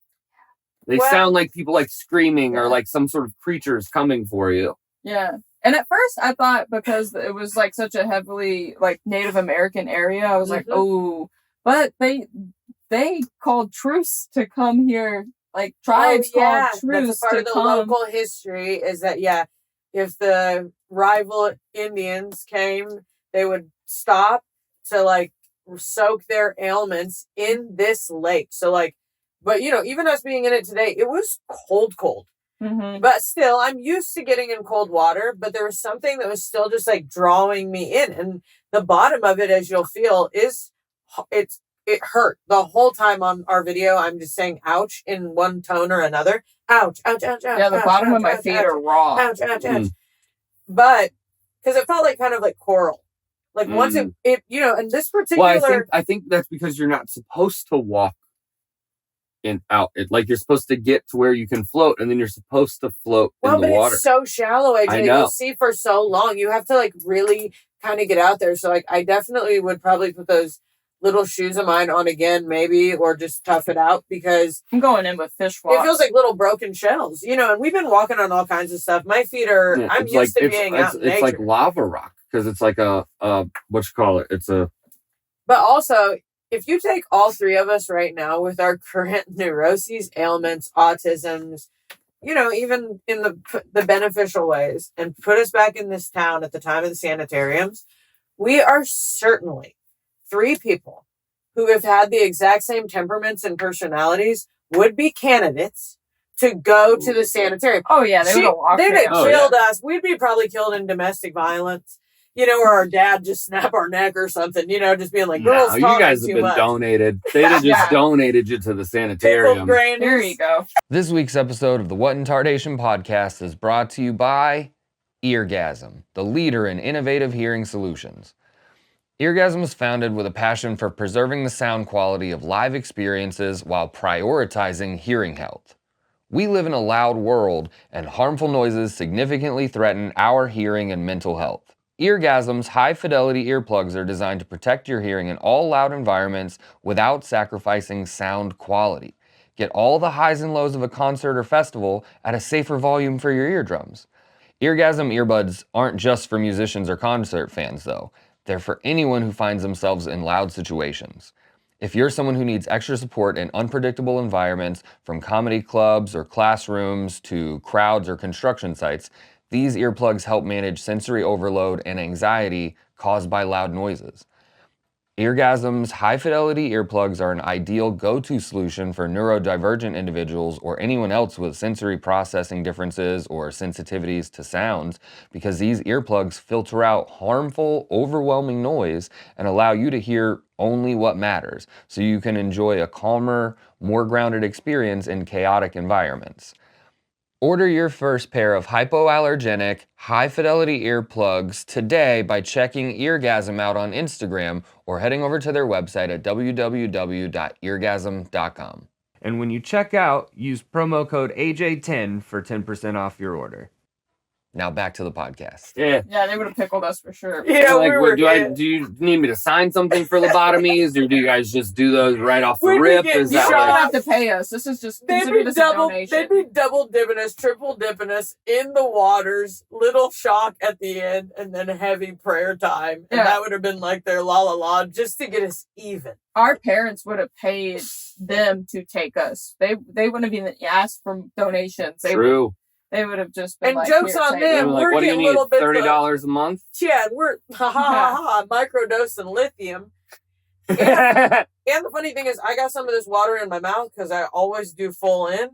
They Well- sound like people like screaming or Yeah. like some sort of creatures coming for you. Yeah. And at first I thought because it was like such a heavily like Native American area, I was like, Mhm. oh, but they called truce to come here. Like tribes called truce That's a part to of the come. local history is that, if the rival Indians came, they would stop to like soak their ailments in this lake. So like, but even us being in it today, it was cold. Mm-hmm. But still, I'm used to getting in cold water, but there was something that was still just like drawing me in. And the bottom of it, as you'll feel, it hurt the whole time on our video. I'm just saying ouch in one tone or another. Ouch, ouch, ouch, ouch. Yeah, the ouch, bottom ouch, of my ouch, feet ouch, are raw. ouch, ouch, ouch. Mm. But because it felt like kind of like coral. Like once it and this particular Well, I think that's because you're not supposed to walk out. Like you're supposed to get to where you can float, and then you're supposed to float in but the water. it's so shallow, AJ. I know. You'll see for so long. You have to like really kind of get out there. So like I definitely would probably put those little shoes of mine on again, maybe, or just tough it out because I'm going in with fish it walks. feels like little broken shells, and we've been walking on all kinds of stuff. My feet are, Yeah, I'm it's used like, to being out in it's nature. like lava rock because it's like a what you call it? It's a But also, if you take all 3 of us right now with our current neuroses, ailments, autisms, even in the beneficial ways, and put us back in this town at the time of the sanitariums, we are certainly 3 people who have had the exact same temperaments and personalities would be candidates to go to the sanitarium. Oh yeah, they would have walked They'd me have out. killed us. We'd be probably killed in domestic violence. Or our dad just snap our neck or something, just being like, girls no, you talking guys have too been much. donated. They'd have just Yeah. donated you to the Pickled sanitarium. grannies. There you go. This week's episode of the What in Tardation podcast is brought to you by Eargasm, the leader in innovative hearing solutions. Eargasm was founded with a passion for preserving the sound quality of live experiences while prioritizing hearing health. We live in a loud world, and harmful noises significantly threaten our hearing and mental health. Eargasm's high-fidelity earplugs are designed to protect your hearing in all loud environments without sacrificing sound quality. Get all the highs and lows of a concert or festival at a safer volume for your eardrums. Eargasm earbuds aren't just for musicians or concert fans, though. They're for anyone who finds themselves in loud situations. If you're someone who needs extra support in unpredictable environments, from comedy clubs or classrooms to crowds or construction sites, these earplugs help manage sensory overload and anxiety caused by loud noises. Eargasm's high-fidelity earplugs are an ideal go-to solution for neurodivergent individuals or anyone else with sensory processing differences or sensitivities to sounds, because these earplugs filter out harmful, overwhelming noise and allow you to hear only what matters, so you can enjoy a calmer, more grounded experience in chaotic environments. Order your first pair of hypoallergenic, high-fidelity earplugs today by checking Eargasm out on Instagram or heading over to their website at www.eargasm.com. And when you check out, use promo code AJ10 for 10% off your order. Now back to the podcast. Yeah. Yeah, they would have pickled us for sure. Yeah, Like, we were. do you need me to sign something for lobotomies, or do you guys just do those right off the We'd be rip? getting Is You that don't shot. like, have to pay us. This is just They'd consider be this a double. donation. They'd be double dipping us, triple dipping us in the waters. Little shock at the end, and then heavy prayer time, and Yeah. that would have been like their la la la, just to get us even. Our parents would have paid them to take us. They wouldn't have even asked for donations. true? They would have just been And like, jokes "Here, on take them. it." They were like, we're what do you getting need? little bits of- $30 a month? Yeah, and we're ha ha ha ha microdosing lithium. And the funny thing is, I got some of this water in my mouth because I always do full in,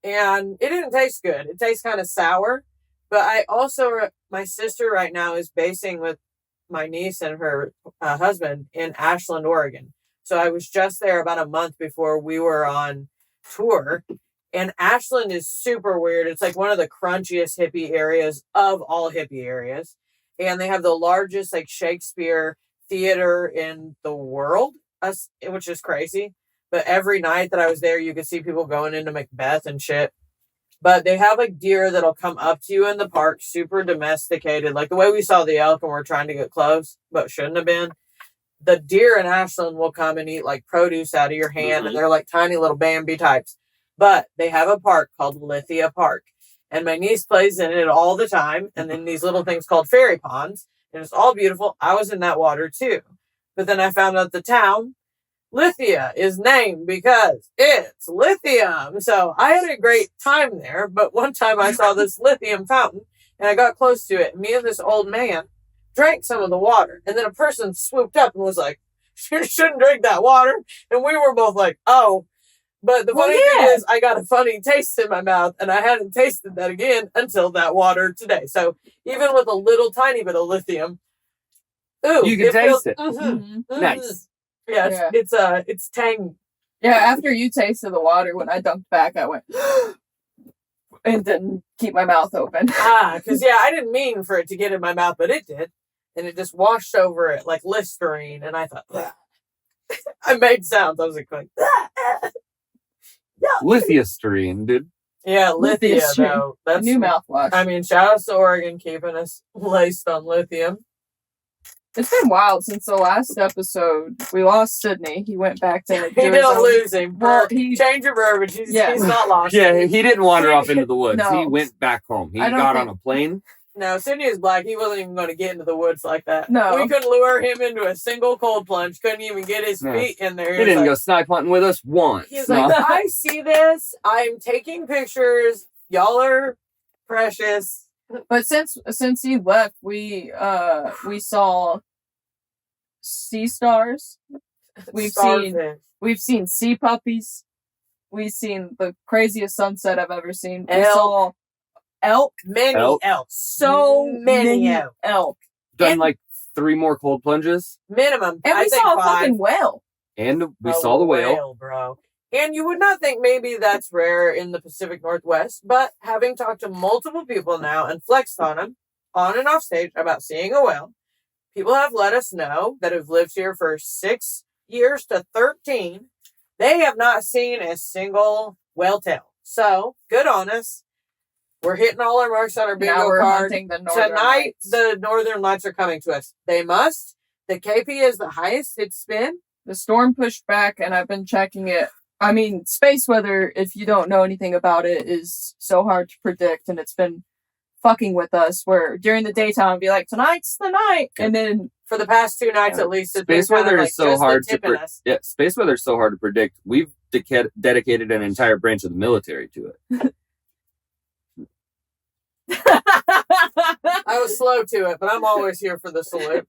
and it didn't taste good. It tastes kind of sour. But I also, my sister right now is basing with my niece and her husband in Ashland, Oregon. So I was just there about a month before we were on tour. And Ashland is super weird. It's like one of the crunchiest hippie areas of all hippie areas. And they have the largest like Shakespeare theater in the world, which is crazy. But every night that I was there, you could see people going into Macbeth and shit. But they have like deer that'll come up to you in the park, super domesticated. Like the way we saw the elk and we're trying to get close, but shouldn't have been. The deer in Ashland will come and eat like produce out of your hand. And they're like tiny little Bambi types. But they have a park called Lithium Park. And my niece plays in it all the time. And then these little things called fairy ponds. And it's all beautiful. I was in that water too. But then I found out the town, Lithia, is named because it's lithium. So I had a great time there. But one time I saw this lithium fountain and I got close to it. And me and this old man drank some of the water. And then a person swooped up and was like, you shouldn't drink that water. And we were both like, oh. But the funny thing is, I got a funny taste in my mouth, and I hadn't tasted that again until that water today. So even with a little tiny bit of lithium, ooh, You can taste it. Mhm. Nice. Yeah, it's tangy. Yeah, after you tasted the water, when I dunked back, I went and didn't keep my mouth open. Because I didn't mean for it to get in my mouth, but it did, and it just washed over it like Listerine, and I thought, I made sounds. I was like going, Lithiasterine, dude. yeah, Lithia Lithium. though. That's New mouthwash. I mean, shout out to Oregon keeping us laced on lithium. It's been wild since the last episode. We lost Sydney. He went back to He didn't lose him. Well, he- Change your verbiage. He's Yeah. not lost. Yeah, he didn't wander off into the woods. No. He went back home. He I don't got on think- a plane. No, Sydney is black. He wasn't even going to get into the woods like that. No. We couldn't lure him into a single cold plunge. Couldn't even get his No. feet in there. He didn't go snipe hunting with us once. He was No. like, I see this. I'm taking pictures. Y'all are precious. But since he left, we saw sea stars. We've seen sea puppies. We've seen the craziest sunset I've ever seen. We Elk. saw elk. Many Elk. elk. So many elk. elk. Done and- like 3 more cold plunges, Minimum. And I we think saw a 5. fucking whale. and we A saw the whale. bro. And you would not think maybe that's rare in the Pacific Northwest, but having talked to multiple people now and flexed on them on and off stage about seeing a whale, people have let us know that have lived here for 6 years to 13. They have not seen a single whale tail. So good on us. We're hitting all our marks on our Now bingo we're card. hunting the northern Tonight, lights. the Northern Lights are coming to us. They must. The KP is the highest it's been. The storm pushed back, and I've been checking it I mean, space weather, if you don't know anything about it, is so hard to predict, and it's been fucking with us, where during the daytime, it'd be like, tonight's the night, and then For the past 2 nights, at least, it's Space been kind weather of is like so just the hard to tip in us. Yeah, space weather is so hard to predict. We've dedicated an entire branch of the military to it. I was slow to it, but I'm always here for the salute.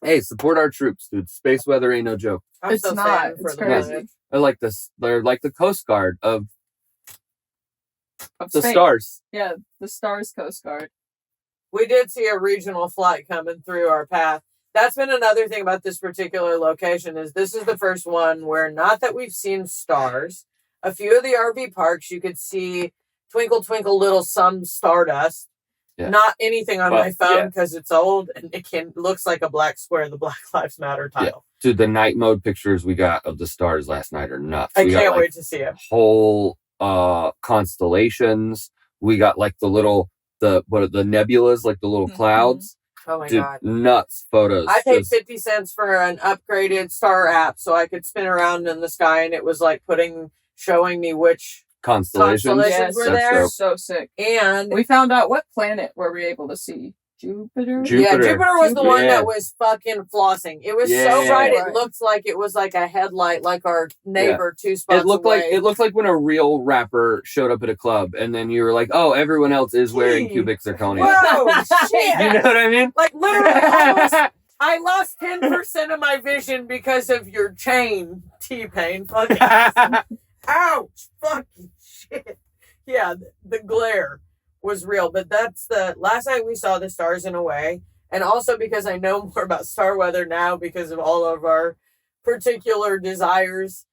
Hey, support our troops, dude. Space weather ain't no joke. I'm it's still not. saying for It's the crazy. salute. They're like this. They're like the Coast Guard of Of the space. stars. Yeah, the Stars Coast Guard. We did see a regional flight coming through our path. That's been another thing about this particular location is this is the first one where not that we've seen stars. A few of the RV parks you could see twinkle twinkle little some stardust. Yeah. Not anything on Well, my phone yeah. because it's old and it looks like a black square in the Black Lives Matter title. Dude, the night mode pictures we got of the stars last night are nuts. I We got, can't like, wait to see it. whole constellations. We got like the little the nebulas, like the little Mhm. clouds. Oh my Dude, god. nuts photos. I paid Just- 50 cents for an upgraded star app so I could spin around in the sky and it was like showing me which constellations. Constellations were That's there. dope. So sick. and We found out what planet were we able to see. Jupiter? Jupiter. Yeah, Jupiter was the one Yeah. that was fucking flossing. It was so Yeah. bright it Right. looked like it was like a headlight, like our neighbor 2 spots It looked away. like when a real rapper showed up at a club, and then you were like, "Oh, everyone else is wearing Gee. cubic zirconia." Whoa, shit! You know what I mean? Like literally, I lost 10% of my vision because of your chain, T-Pain. Fucking ouch! Fucking shit. Yeah, the glare was real, but that's the last night we saw the stars in a way, and also because I know more about star weather now because of all of our particular desires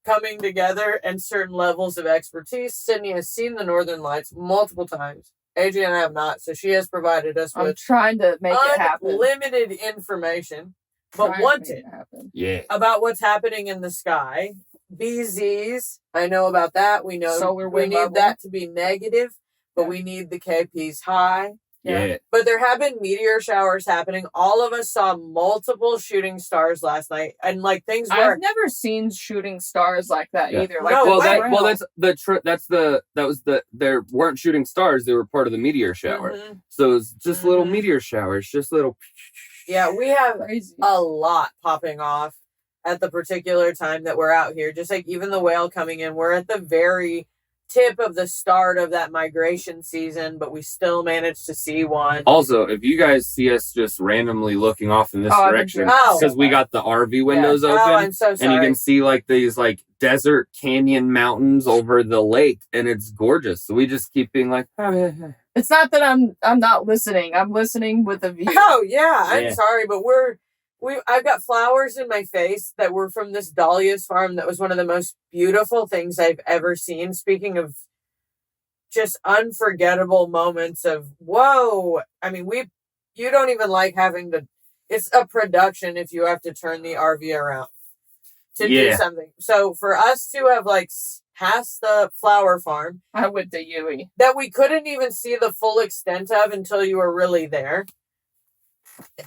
coming together and certain levels of expertise. Sydney has seen the Northern Lights multiple times. AJ and I have not, so she has provided us I'm with trying to make it happen. unlimited information, but Trying to wanted make it happen. Yeah. about what's happening in the sky. BZs, I know about that. We know Solar we wind need level. that to be negative, but Yeah. we need the KPs high. Yeah. But there have been meteor showers happening. All of us saw multiple shooting stars last night, and like things were. I've never seen shooting stars like that Yeah. either. Like No, Well, way. there weren't shooting stars. They were part of the meteor shower. Mhm. So it was just little Mhm. meteor showers, just little. Yeah, we have crazy. a lot popping off at the particular time that we're out here. Just like even the whale coming in, we're at the very tip of the start of that migration season, but we still managed to see one. Also, if you guys see us just randomly looking off in this Oh, I've been direction, doing that because so we bad. got the RV windows Oh, open, I'm so sorry. and you can see like these like desert canyon mountains over the lake, and it's gorgeous. So we just keep being like, oh, yeah. It's not that I'm not listening. I'm listening with a view. Oh yeah, I'm Yeah. sorry, but I've got flowers in my face that were from this dahlias farm that was one of the most beautiful things I've ever seen. Speaking of just unforgettable moments of whoa. I mean, you don't even like having to it's a production if you have to turn the RV around to do Yeah. something. So for us to have like past the flower farm I went to Yui. that we couldn't even see the full extent of until you were really there.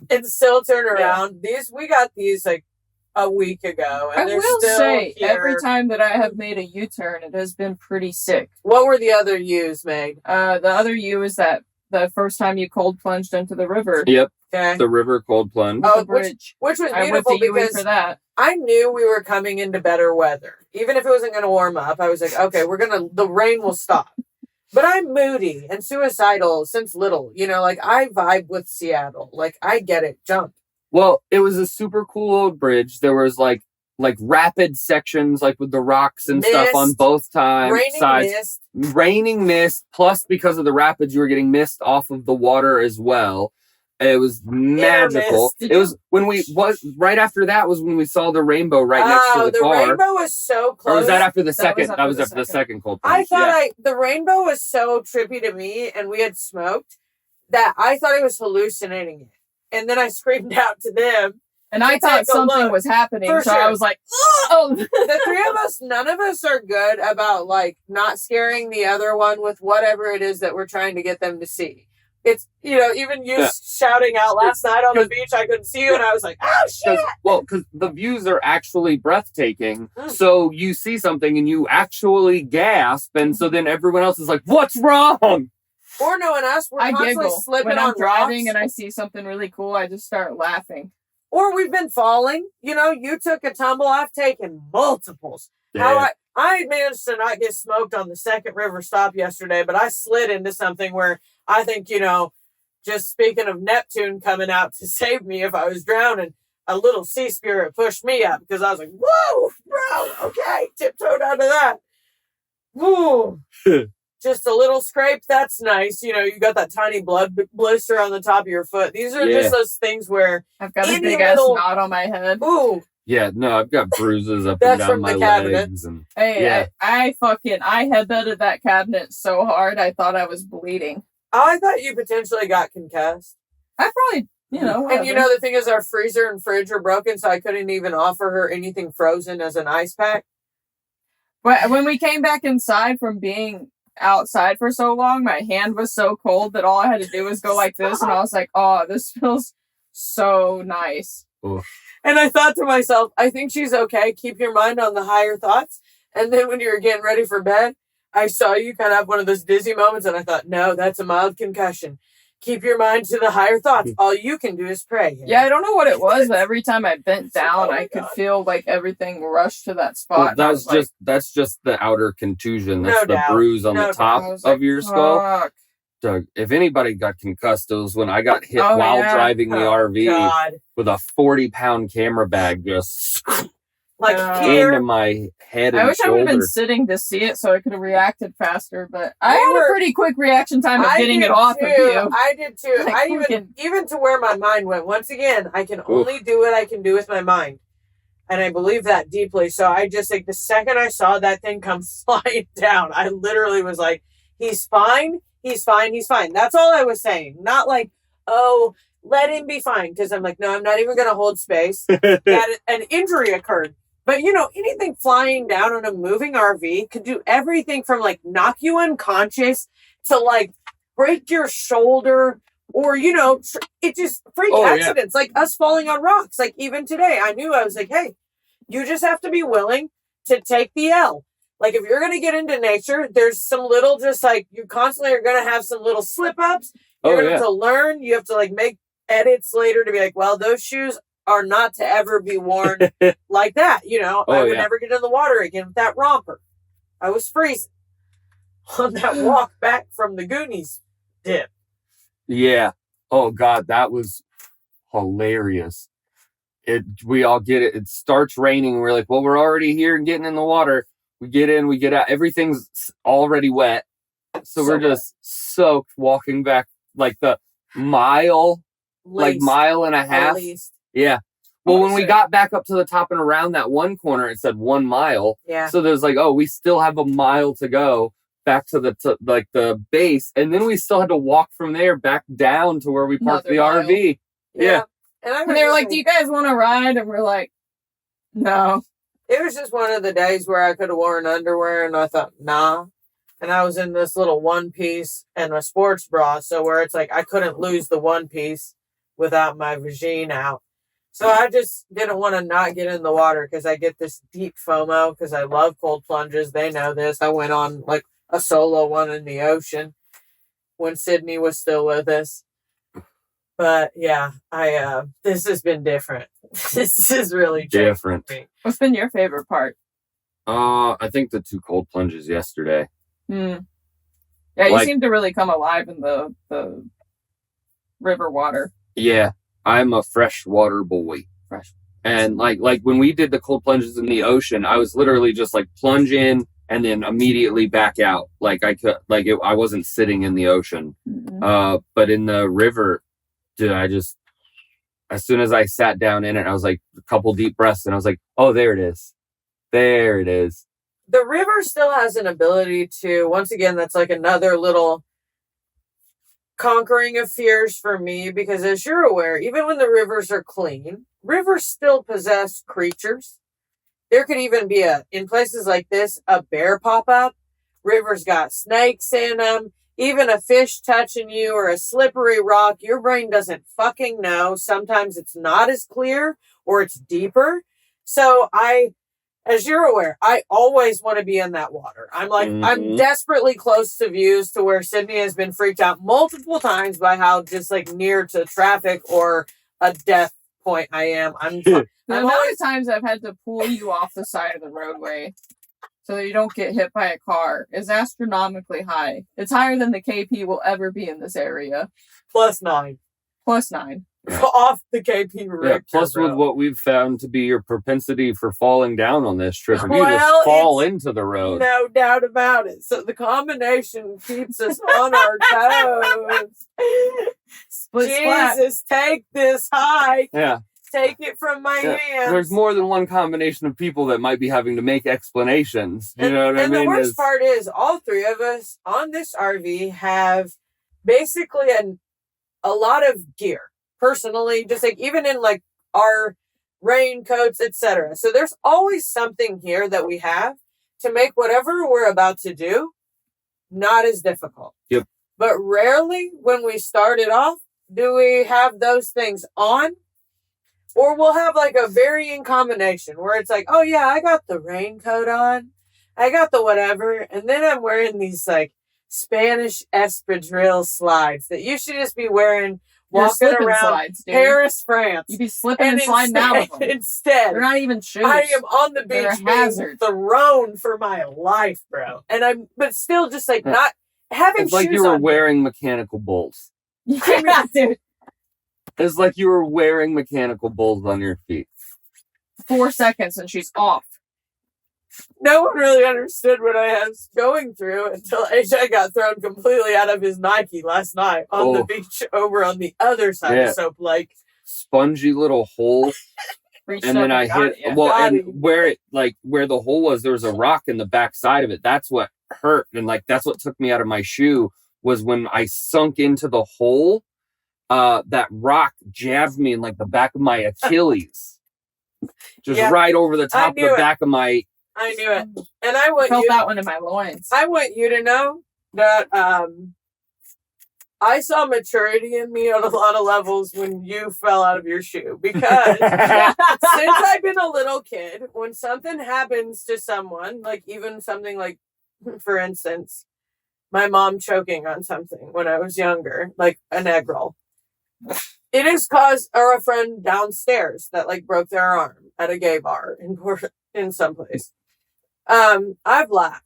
And still turn around. We got these like a week ago, and I they're will still say, here. every time that I have made a U-turn, it has been pretty sick. What were the other U's, Meg? The other U is that the first time you cold plunged into the river. Yep, Okay, the river cold plunge. Oh, The bridge. which was I went beautiful to Yui because for that. I knew we were coming into better weather. Even if it wasn't going to warm up, I was like, okay, the rain will stop. But I'm moody and suicidal since little. You know, like I vibe with Seattle. Like I get it. Jump. Well, it was a super cool old bridge. There was like rapid sections, like with the rocks and stuff on Mist. both Raining sides. mist. Raining mist, plus because of the rapids, you were getting mist off of the water as well. It was magical. mist. It was right after that was when we saw the rainbow right next to the the car. rainbow was so close. Or was that after the That second? was That was after after the the second cold I plunge. thought Yeah. the rainbow was so trippy to me, and we had smoked that I thought I was hallucinating it. And then I screamed out to them. And I Take thought a something look. was happening, For so sure. I was like, oh! The three of us, none of us are good about like not scaring the other one with whatever it is that we're trying to get them to see. It's, even you shouting out last night on the beach, I couldn't see you, and I was like, oh, shit! Because the views are actually breathtaking, so you see something and you actually gasp, and so then everyone else is like, what's wrong? Or knowing us, we're I constantly giggle slipping when on I'm driving rocks. and I see something really cool. I just start laughing. Or we've been falling. You took a tumble. I've taken multiples. Yeah. I managed to not get smoked on the second river stop yesterday, but I slid into something where I think, just speaking of Neptune coming out to save me if I was drowning, a little sea spirit pushed me up because I was like, whoa, bro, okay, tiptoed out of that. Woo. Just a little scrape, that's nice. You got that tiny blood blister on the top of your foot. These are just those things where I've got a any big ass little- knot on my head. ooh, Yeah, no, I've got bruises up That's and down from my the cabinet. legs. And Hey, Yeah. I headbutted that cabinet so hard I thought I was bleeding. I thought you potentially got concussed. I probably, whatever. And the thing is, our freezer and fridge are broken, so I couldn't even offer her anything frozen as an ice pack. But when we came back inside from being outside for so long, my hand was so cold that all I had to do was go like this, and I was like, oh, this feels so nice. And I thought to myself, I think she's okay. Keep your mind on the higher thoughts. And then when you were getting ready for bed, I saw you kind of have one of those dizzy moments, and I thought, no, that's a mild concussion. Keep your mind to the higher thoughts. All you can do is pray. Yeah, I don't know what it was, but every time I bent down, I could feel like everything rush to that spot. and I was like, that's just the outer contusion. That's No the doubt. bruise on No the doubt. top I was of like, your skull. fuck. Doug, if anybody got concussed, it was when I got hit Oh, while yeah. driving the RV God. with a 40-pound camera bag just Like Yeah. here, into my head and I wish I would have shoulder. been sitting to see it so I could have reacted faster, but I We had were- a pretty quick reaction time of I getting did it off too. of you. I did too. Like, I fucking- even to where my mind went. Once again, I can only do what I can do with my mind. And I believe that deeply. So I just the second I saw that thing come flying down, I literally was like, he's fine. He's fine. He's fine. That's all I was saying. Not like, oh, let him be fine. Because I'm like, no, I'm not even going to hold space. That an injury occurred. But, anything flying down on a moving RV could do everything from, knock you unconscious to, break your shoulder or, it just freak accidents, like us falling on rocks. Like, even today, I was like, hey, you just have to be willing to take the L. Like, if you're going to get into nature, there's some little you constantly are going to have some little slip-ups. You're going to have to learn. You have to, make edits later to be like, well, those shoes are not to ever be worn like that. I would never get in the water again with that romper. I was freezing on that walk back from the Goonies dip. Yeah. Oh God, that was hilarious. We all get it. It starts raining. We're like, well, we're already here and getting in the water. We get in, we get out. Everything's already wet. So we're just soaked walking back the mile, mile and a half. Least. Yeah. Well, when we Sick. got back up to the top and around that one corner, it said 1 mile. Yeah. So there's we still have a mile to go back to the base. And then we still had to walk from there back down to where we parked Another the RV. Yeah. And And they were like, do you guys want to ride? And we're like, no. It was just one of the days where I could have worn underwear, and I thought, nah. And I was in this little one piece and a sports bra, so where it's I couldn't lose the one piece without my vagine out. So I just didn't want to not get in the water because I get this deep FOMO because I love cold plunges. They know this. I went on a solo one in the ocean when Sydney was still with us. But yeah, this has been different. This is really Different. me. What's been your favorite part? I think the 2 cold plunges yesterday. Yeah, you seem to really come alive in the river water. Yeah. I'm a freshwater boy. And like when we did the cold plunges in the ocean, I was literally just plunge in and then immediately back out. I wasn't sitting in the ocean. Mm-hmm. But in the river, dude, as soon as I sat down in it, I was like a couple deep breaths and I was like, oh, there it is. There it is. The river still has an ability to, once again, that's another little conquering of fears for me, because as you're aware, even when the rivers are clean, rivers still possess creatures. There could even be in places like this, a bear pop up. Rivers got snakes in them. even a fish touching you or a slippery rock, your brain doesn't fucking know. Sometimes it's not as clear or it's deeper. So as you're aware, I always want to be in that water. I'm like, I'm desperately close to views to where Sydney has been freaked out multiple times by how just like near to traffic or a death point I am. The amount of times I've had to pull you off the side of the roadway so that you don't get hit by a car is astronomically high. It's higher than the KP will ever be in this area. +9. +9. Off the KP Richter, yeah, plus bro. with what we've found to be your propensity for falling down on this trip, if you Well, just fall into the road. No doubt about it. So the combination keeps us on our toes. Jesus, take this hike. Yeah. Take it from my hands. There's more than one combination of people that might be having to make explanations. You know what I mean? And the worst part is all three of us on this RV have basically a lot of gear. Personally, just like even in like our raincoats, etc. So there's always something here that we have to make whatever we're about to do not as difficult. Yep. But rarely when we start it off, do we have those things on? Or we'll have like a varying combination where it's like, oh yeah, I got the raincoat on. I got the whatever. And then I'm wearing these like Spanish espadrille slides that you should just be wearing walking around slides, Paris, France. You'd be slipping and sliding out of them. Instead, they're not even shoes. I am on the They're beach a being hazard. thrown for my life, bro. And but still just like not having It's like shoes you were on. wearing mechanical bulls. Yeah, dude. It's like you were wearing mechanical bulls on your feet. 4 seconds and she's off. No one really understood what I was going through until AJ got thrown completely out of his Nike last night on the beach over on the other side of Soap Lake. Spongy little hole. Reached And up then I hit, got it. well, Got and him. where the hole was, there was a rock in the back side of it. That's what hurt. And like, that's what took me out of my shoe was when I sunk into the hole, that rock jabbed me in like the back of my Achilles. Just right over the top of the back of my. I knew it. And I want felt you that one in my loins. I want you to know that I saw maturity in me on a lot of levels when you fell out of your shoe. Because since I've been a little kid, when something happens to someone, like even something like, for instance, my mom choking on something when I was younger, like an egg roll. It is or a friend downstairs that like broke their arm at a gay bar in some place. I've laughed.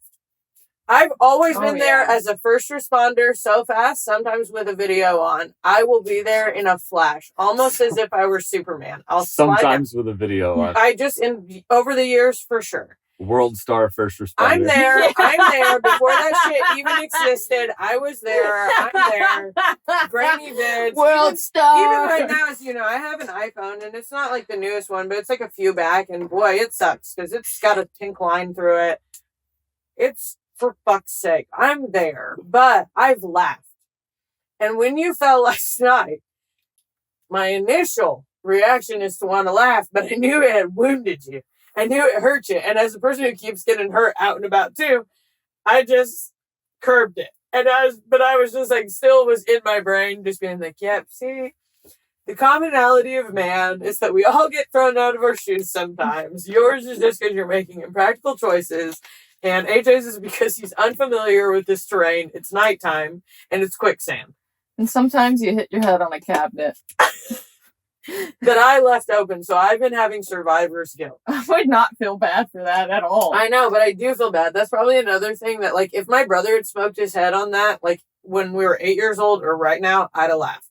I've always been there as a first responder so fast, sometimes with a video on. I will be there in a flash, almost as if I were Superman. I'll sometimes with a video on. Over the years, for sure. World star first responder. I'm there. I'm there. Before that shit even existed, I was there. I'm there. Grainy vids. World star. Even right now, as you know, I have an iPhone, and it's not like the newest one, but it's like a few back, and boy, it sucks, because it's got a pink line through it. It's, for fuck's sake, I'm there. But I've laughed. And when you fell last night, my initial reaction is to want to laugh, but I knew it had wounded you. I knew it hurt you. And as a person who keeps getting hurt out and about too, I just curbed it. But I was just like, still was in my brain, just being like, yep, see, the commonality of man is that we all get thrown out of our shoes sometimes. Yours is just because you're making impractical choices. And AJ's is because he's unfamiliar with this terrain. It's nighttime and it's quicksand. And sometimes you hit your head on a cabinet. That I left open, so I've been having survivor's guilt. I would not feel bad for that at all. I know, but I do feel bad. That's probably another thing that, like, if my brother had smoked his head on that, like, when we were 8 years old or right now, I'd have laughed.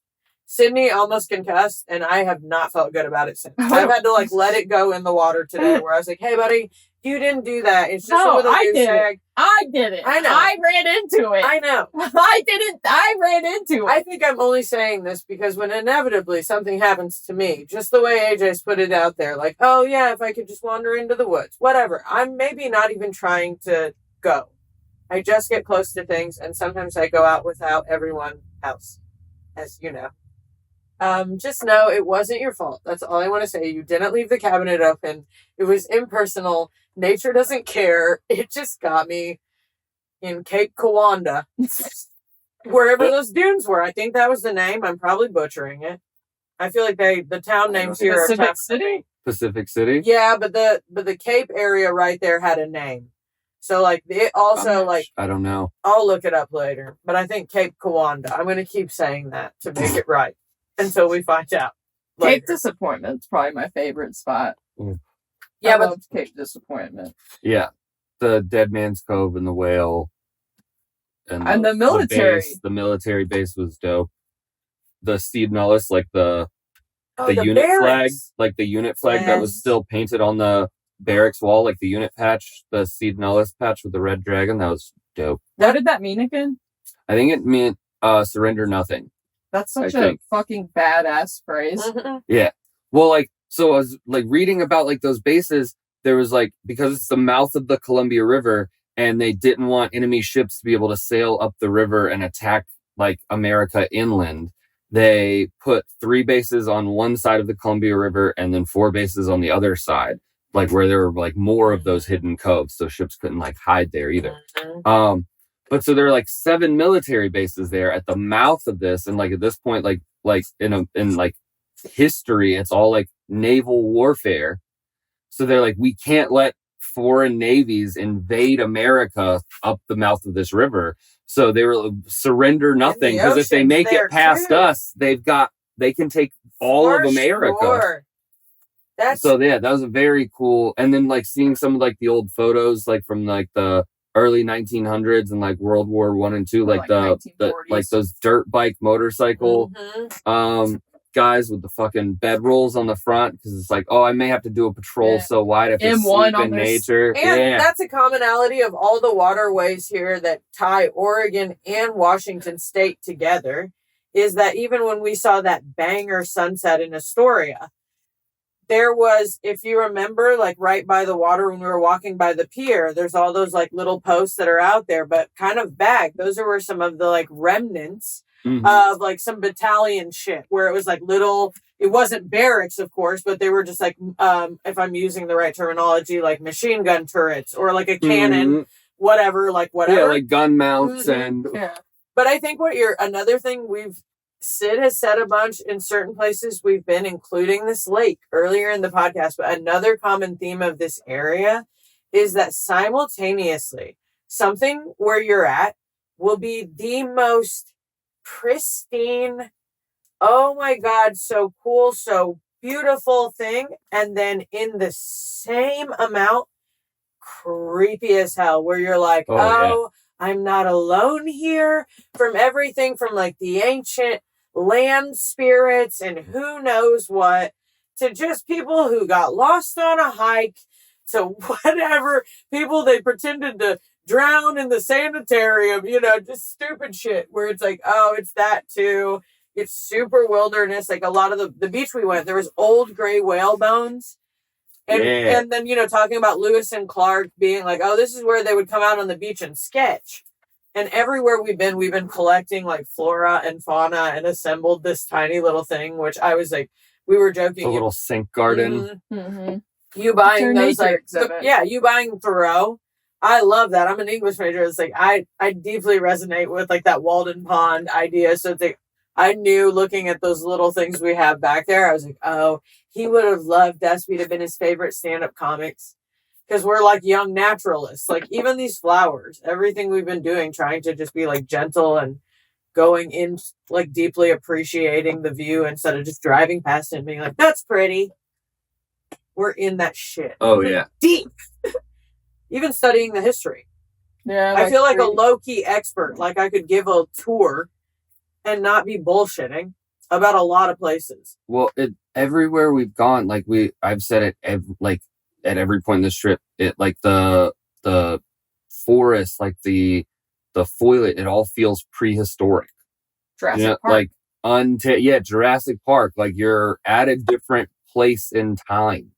Sydney almost concussed, and I have not felt good about it since. I've had to, like, let it go in the water today, where I was like, hey, buddy, you didn't do that. It's just a little I did shag. it. I did it. I know. I ran into it. I know. I didn't. I ran into it. I think I'm only saying this because when inevitably something happens to me, just the way AJ's put it out there, like, oh yeah, if I could just wander into the woods, whatever. I'm maybe not even trying to go. I just get close to things, and sometimes I go out without everyone else, as you know. Just know it wasn't your fault. That's all I want to say. You didn't leave the cabinet open. It was impersonal. Nature doesn't care. It just got me in Cape Kiwanda. wherever those dunes were. I think that was the name. I'm probably butchering it. I feel like the town names here are Pacific tough. City? Pacific City. Yeah, but the Cape area right there had a name. So like it also like I don't know. I'll look it up later. But I think Cape Kawanda. I'm gonna keep saying that to make it right until we find out. Cape later. Disappointment's probably my favorite spot. Yeah, I but loved Cape Disappointment. Yeah, the Dead Man's Cove and the whale, And the military. The military base was dope. The Steed Nullis, like the the unit barracks. flag, that was Yes. still painted on the barracks wall, like the unit patch, the Steed Nullis patch with the red dragon. That was dope. What did that mean again? I think it meant surrender nothing. That's such I a think. fucking badass phrase. Mhm. Yeah. Well, like, so I was like reading about like those bases. There was like, because it's the mouth of the Columbia River, and they didn't want enemy ships to be able to sail up the river and attack like America inland. They put 3 bases on one side of the Columbia River and then 4 bases on the other side, like where there were like more of those hidden coves, so ships couldn't like hide there either. Mhm. But so there are like 7 military bases there at the mouth of this, and like at this point, like in like history, it's all like naval warfare. So they're like, we can't let foreign navies invade America up the mouth of this river. So they were surrender nothing, because if they ocean's make there it past too. us, they can take all For of America. sure. That's So yeah, that was a very cool. And then like seeing some of like the old photos like from like the early 1900s and like World War I and II, Or, like like, the 1940s. like those dirt bike motorcycle Mhm. guys with the fucking bedrolls on the front, because it's like, oh, I may have to do a patrol, Yeah. so wide if it's M1 sleep on in their nature. And Yeah. that's a commonality of all the waterways here that tie Oregon and Washington State together, is that even when we saw that banger sunset in Astoria, there was, if you remember, like right by the water when we were walking by the pier, there's all those like little posts that are out there, but kind of back. Those were some of the like remnants Mhm. of like some battalion shit where it was like little, it wasn't barracks, of course, but they were just like, if I'm using the right terminology, like machine gun turrets or like a cannon, Mhm. whatever. Yeah, like gun mounts Mhm. and Yeah. But I think another thing Sid has said a bunch in certain places we've been, including this lake earlier in the podcast, but another common theme of this area is that simultaneously something where you're at will be the most pristine, oh my God, so cool, so beautiful thing. And then in the same amount, creepy as hell, where you're like, Oh, I'm not alone here. From everything from like the ancient land spirits and who knows what, to just people who got lost on a hike, to whatever, people they pretended to drown in the sanitarium, just stupid shit where it's like, oh, it's that too. It's super wilderness. Like a lot of the beach we went, there was old gray whale bones. And then, talking about Lewis and Clark being like, oh, this is where they would come out on the beach and sketch. And everywhere we've been collecting like flora and fauna and assembled this tiny little thing, which I was like, we were joking. a little sink garden. Mhm. Mm-hmm. You buying It's those their nature like, exhibit. yeah, you buying Thoreau. I love that. I'm an English major. It's like, I deeply resonate with like that Walden Pond idea. So it's like, I knew looking at those little things we have back there, I was like, oh, he would have loved us. We'd have been his favorite stand-up comics. Because we're like young naturalists. Like even these flowers, everything we've been doing, trying to just be like gentle and going in, like deeply appreciating the view instead of just driving past it and being like, that's pretty. We're in that shit. Oh yeah. Deep. Even studying the history. Yeah. I feel like a low-key expert. Like I could give a tour and not be bullshitting about a lot of places. Well, everywhere we've gone, like I've said it at every point in this trip, it like the forest, like the foliage, it all feels prehistoric. Jurassic Park. Like Jurassic Park, like you're at a different place in time.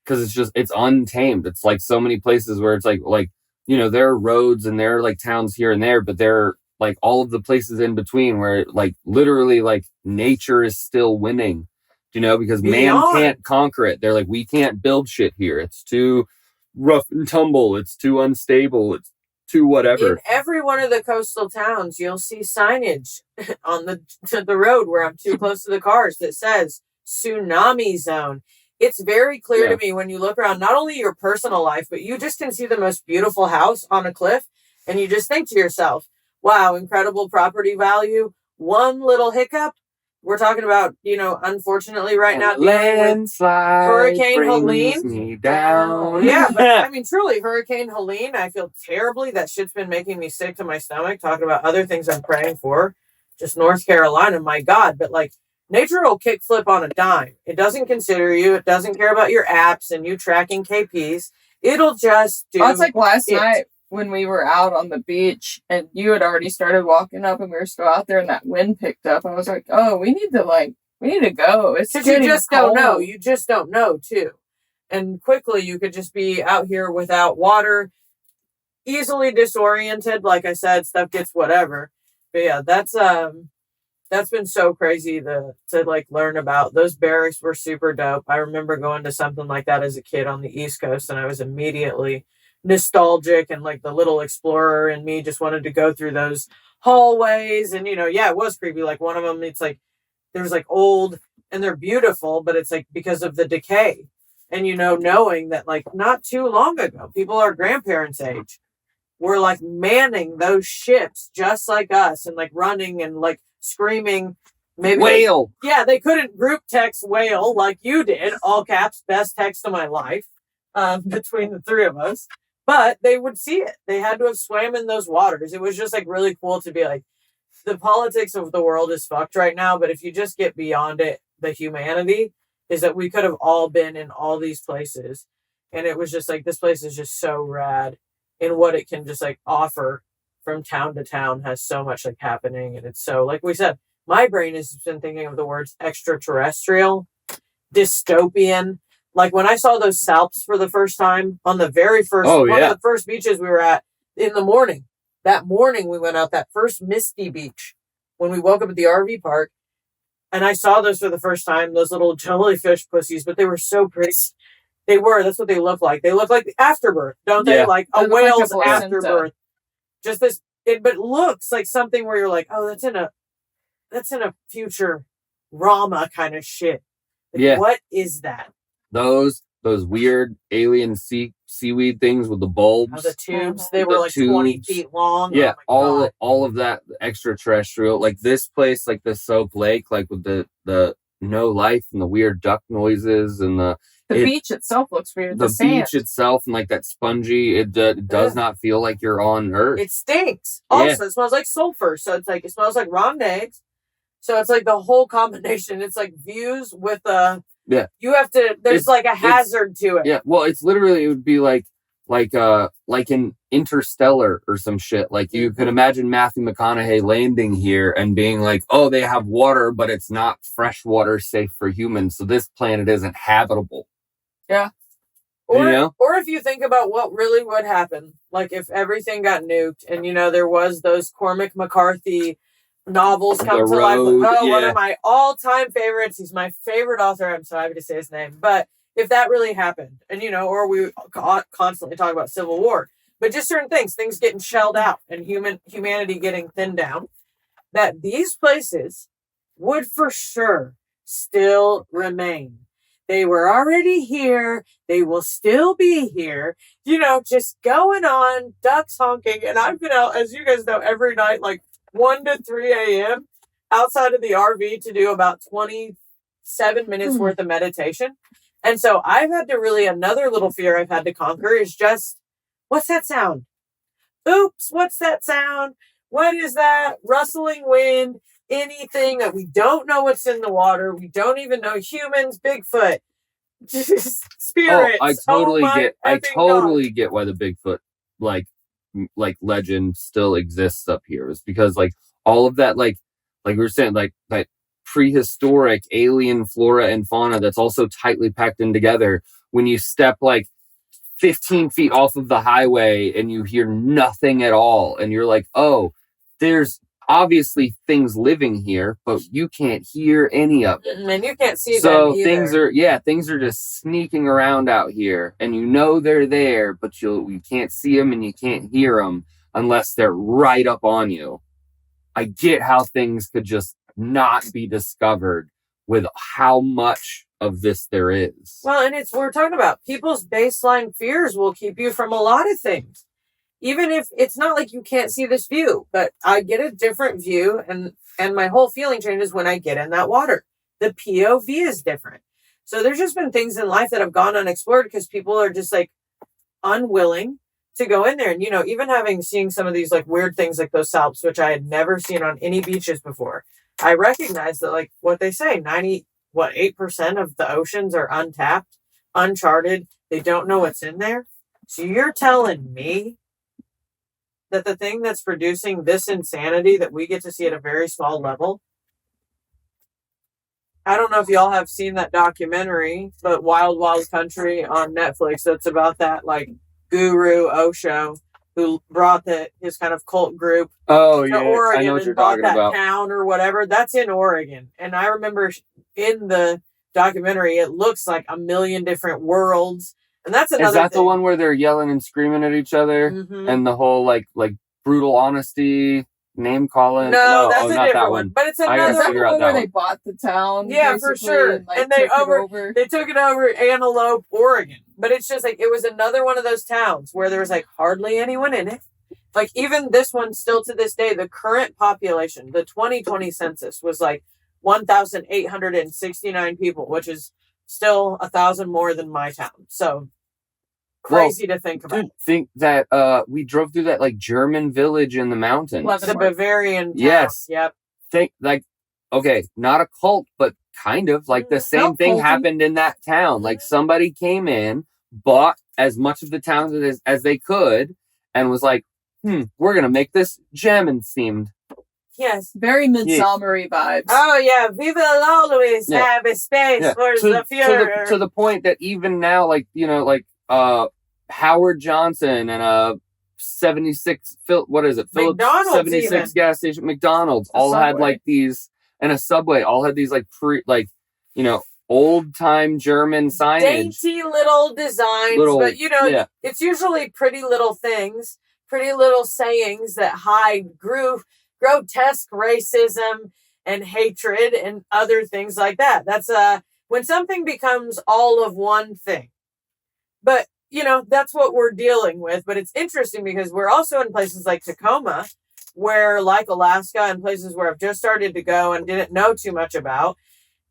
Because it's untamed. It's like so many places where it's like there are roads and there are like towns here and there, but there are like all of the places in between where like literally like nature is still winning, because man can't conquer it. They're like, we can't build shit here. It's too rough and tumble. It's too unstable. It's to whatever. In every one of the coastal towns, you'll see signage on the road where I'm too close to the cars that says tsunami zone. It's very clear to me when you look around, not only your personal life, but you just can see the most beautiful house on a cliff. And you just think to yourself, wow, incredible property value. One little hiccup. We're talking about, unfortunately right now, landslide Hurricane brings Helene. Me down. Yeah, but I mean, truly, Hurricane Helene, I feel terribly. That shit's been making me sick to my stomach, talking about other things I'm praying for. Just North Carolina, my God. But like, nature will kickflip on a dime. It doesn't consider you. It doesn't care about your apps and you tracking KPs. It'll just do. It's like last night when we were out on the beach and you had already started walking up and we were still out there and that wind picked up. I was like, oh, we need to go. It's because you just cold. don't know. You just don't know too. And quickly you could just be out here without water, easily disoriented. Like I said, stuff gets whatever. But yeah, that's been so crazy to like learn about. Those barracks were super dope. I remember going to something like that as a kid on the East Coast and I was immediately nostalgic, and like the little explorer in me just wanted to go through those hallways. And it was creepy. Like one of them, it's like there's like old and they're beautiful, but it's like because of the decay. And knowing that like not too long ago, people our grandparents' age were like manning those ships just like us and like running and like screaming. Maybe whale. They couldn't group text whale like you did, all caps, best text of my life, between the three of us. But they would see it. They had to have swam in those waters. It was just like really cool to be like, the politics of the world is fucked right now. But if you just get beyond it, the humanity is that we could have all been in all these places. And it was just like, this place is just so rad in what it can just like offer from town to town, has so much like happening. And it's so, like we said, my brain has been thinking of the words extraterrestrial, dystopian. Like when I saw those salps for the first time on the very first, one of the first beaches we were at in the morning. That morning we went out, that first misty beach when we woke up at the RV park. And I saw those for the first time, those little jellyfish pussies, but they were so pretty. That's what they look like. They look like the afterbirth, don't they? Like a whale's afterbirth. Just this, but it looks like something where you're like, oh, that's in a future Rama kind of shit. Like, what is that? Those weird alien seaweed things with the bulbs. Oh, the tubes. They were like 20 feet long. Yeah, all of that extraterrestrial. Like this place, like the Soap Lake, like with the no life and the weird duck noises and the beach itself looks weird. The beach itself and like that spongy. It does not feel like you're on Earth. It stinks. Also, it smells like sulfur. So it's like, it smells like rotten eggs. So it's like the whole combination. It's like views with you have to, there's like a hazard to it. Yeah. Well, it would be like an Interstellar or some shit. Like you could imagine Matthew McConaughey landing here and being like, oh, they have water, but it's not fresh water safe for humans. So this planet isn't habitable. Yeah. Or if you think about what really would happen, like if everything got nuked and, there was those Cormac McCarthy novels come to life. One of my all-time favorites. He's my favorite author. I'm so happy to say his name. But if that really happened, and or we constantly talk about civil war, but just certain things getting shelled out and humanity getting thinned down, that these places would for sure still remain. They were already here. They will still be here. Just going on, ducks honking. And I've been out, as you guys know, every night, like 1 to 3 a.m. outside of the RV to do about 27 minutes worth of meditation. And so I've had to another little fear I've had to conquer is just, what's that sound? Oops, what's that sound? What is that? Rustling wind, anything that we don't know what's in the water. We don't even know humans, Bigfoot, spirits. I totally get why the Bigfoot, like legend still exists up here, is because like all of that, like we were saying, like that prehistoric alien flora and fauna that's also tightly packed in together. When you step like 15 feet off of the highway and you hear nothing at all, and you're like, oh, there's obviously things living here, but you can't hear any of it. And you can't see them either. Things are just sneaking around out here, and they're there, but you can't see them and you can't hear them. unless they're right up on you. I get how things could just not be discovered with how much of this there is. Well, and we're talking about people's baseline fears will keep you from a lot of things. Even if it's not like you can't see this view, but I get a different view, and my whole feeling changes when I get in that water. The POV is different. So there's just been things in life that have gone unexplored because people are just like unwilling to go in there. And, even seeing some of these like weird things like those salps, which I had never seen on any beaches before, I recognize that, like what they say, 8% of the oceans are untapped, uncharted. They don't know what's in there. So you're telling me that the thing that's producing this insanity that we get to see at a very small level, I don't know if y'all have seen that documentary, but Wild Wild Country on Netflix, that's about that like guru Osho who brought his kind of cult group to Oregon, I know what and you're bought talking that about. town or whatever. That's in Oregon. And I remember in the documentary, it looks like a million different worlds. And that's another Is that thing. the one where they're yelling and screaming at each other? Mm-hmm. And the whole like brutal honesty, name calling? No, that's a not different that one. But it's another Is that the figure out one that where one. they bought the town? Yeah, for basically, sure. And, like, And they took it They took it over Antelope, Oregon. But it's just like, it was another one of those towns where there was like hardly anyone in it. Like even this one, still to this day, the current population, the 2020 census was like 1,869 people, which is still 1,000 more than my town. So crazy to think about. Dude, think that we drove through that like German village in the mountains. The Bavarian town. Yes. Yep. Think like, okay, not a cult, but kind of like the same thing happened in that town. Like somebody came in, bought as much of the town as they could, and was like, we're going to make this German themed. Yes. Very midsummery vibes. Oh, yeah. We will always have a space for the Fuhrer. To the point that even now, like, Howard Johnson and 76, what is it? Phillips McDonald's 76 even. gas station, McDonald's, all had like these, and a Subway, all had these like old time German signage. Dainty little designs, but it's usually pretty little things, pretty little sayings that hide grotesque racism and hatred and other things like that. That's when something becomes all of one thing. But that's what we're dealing with. But it's interesting because we're also in places like Tacoma, where, like Alaska and places where I've just started to go and didn't know too much about,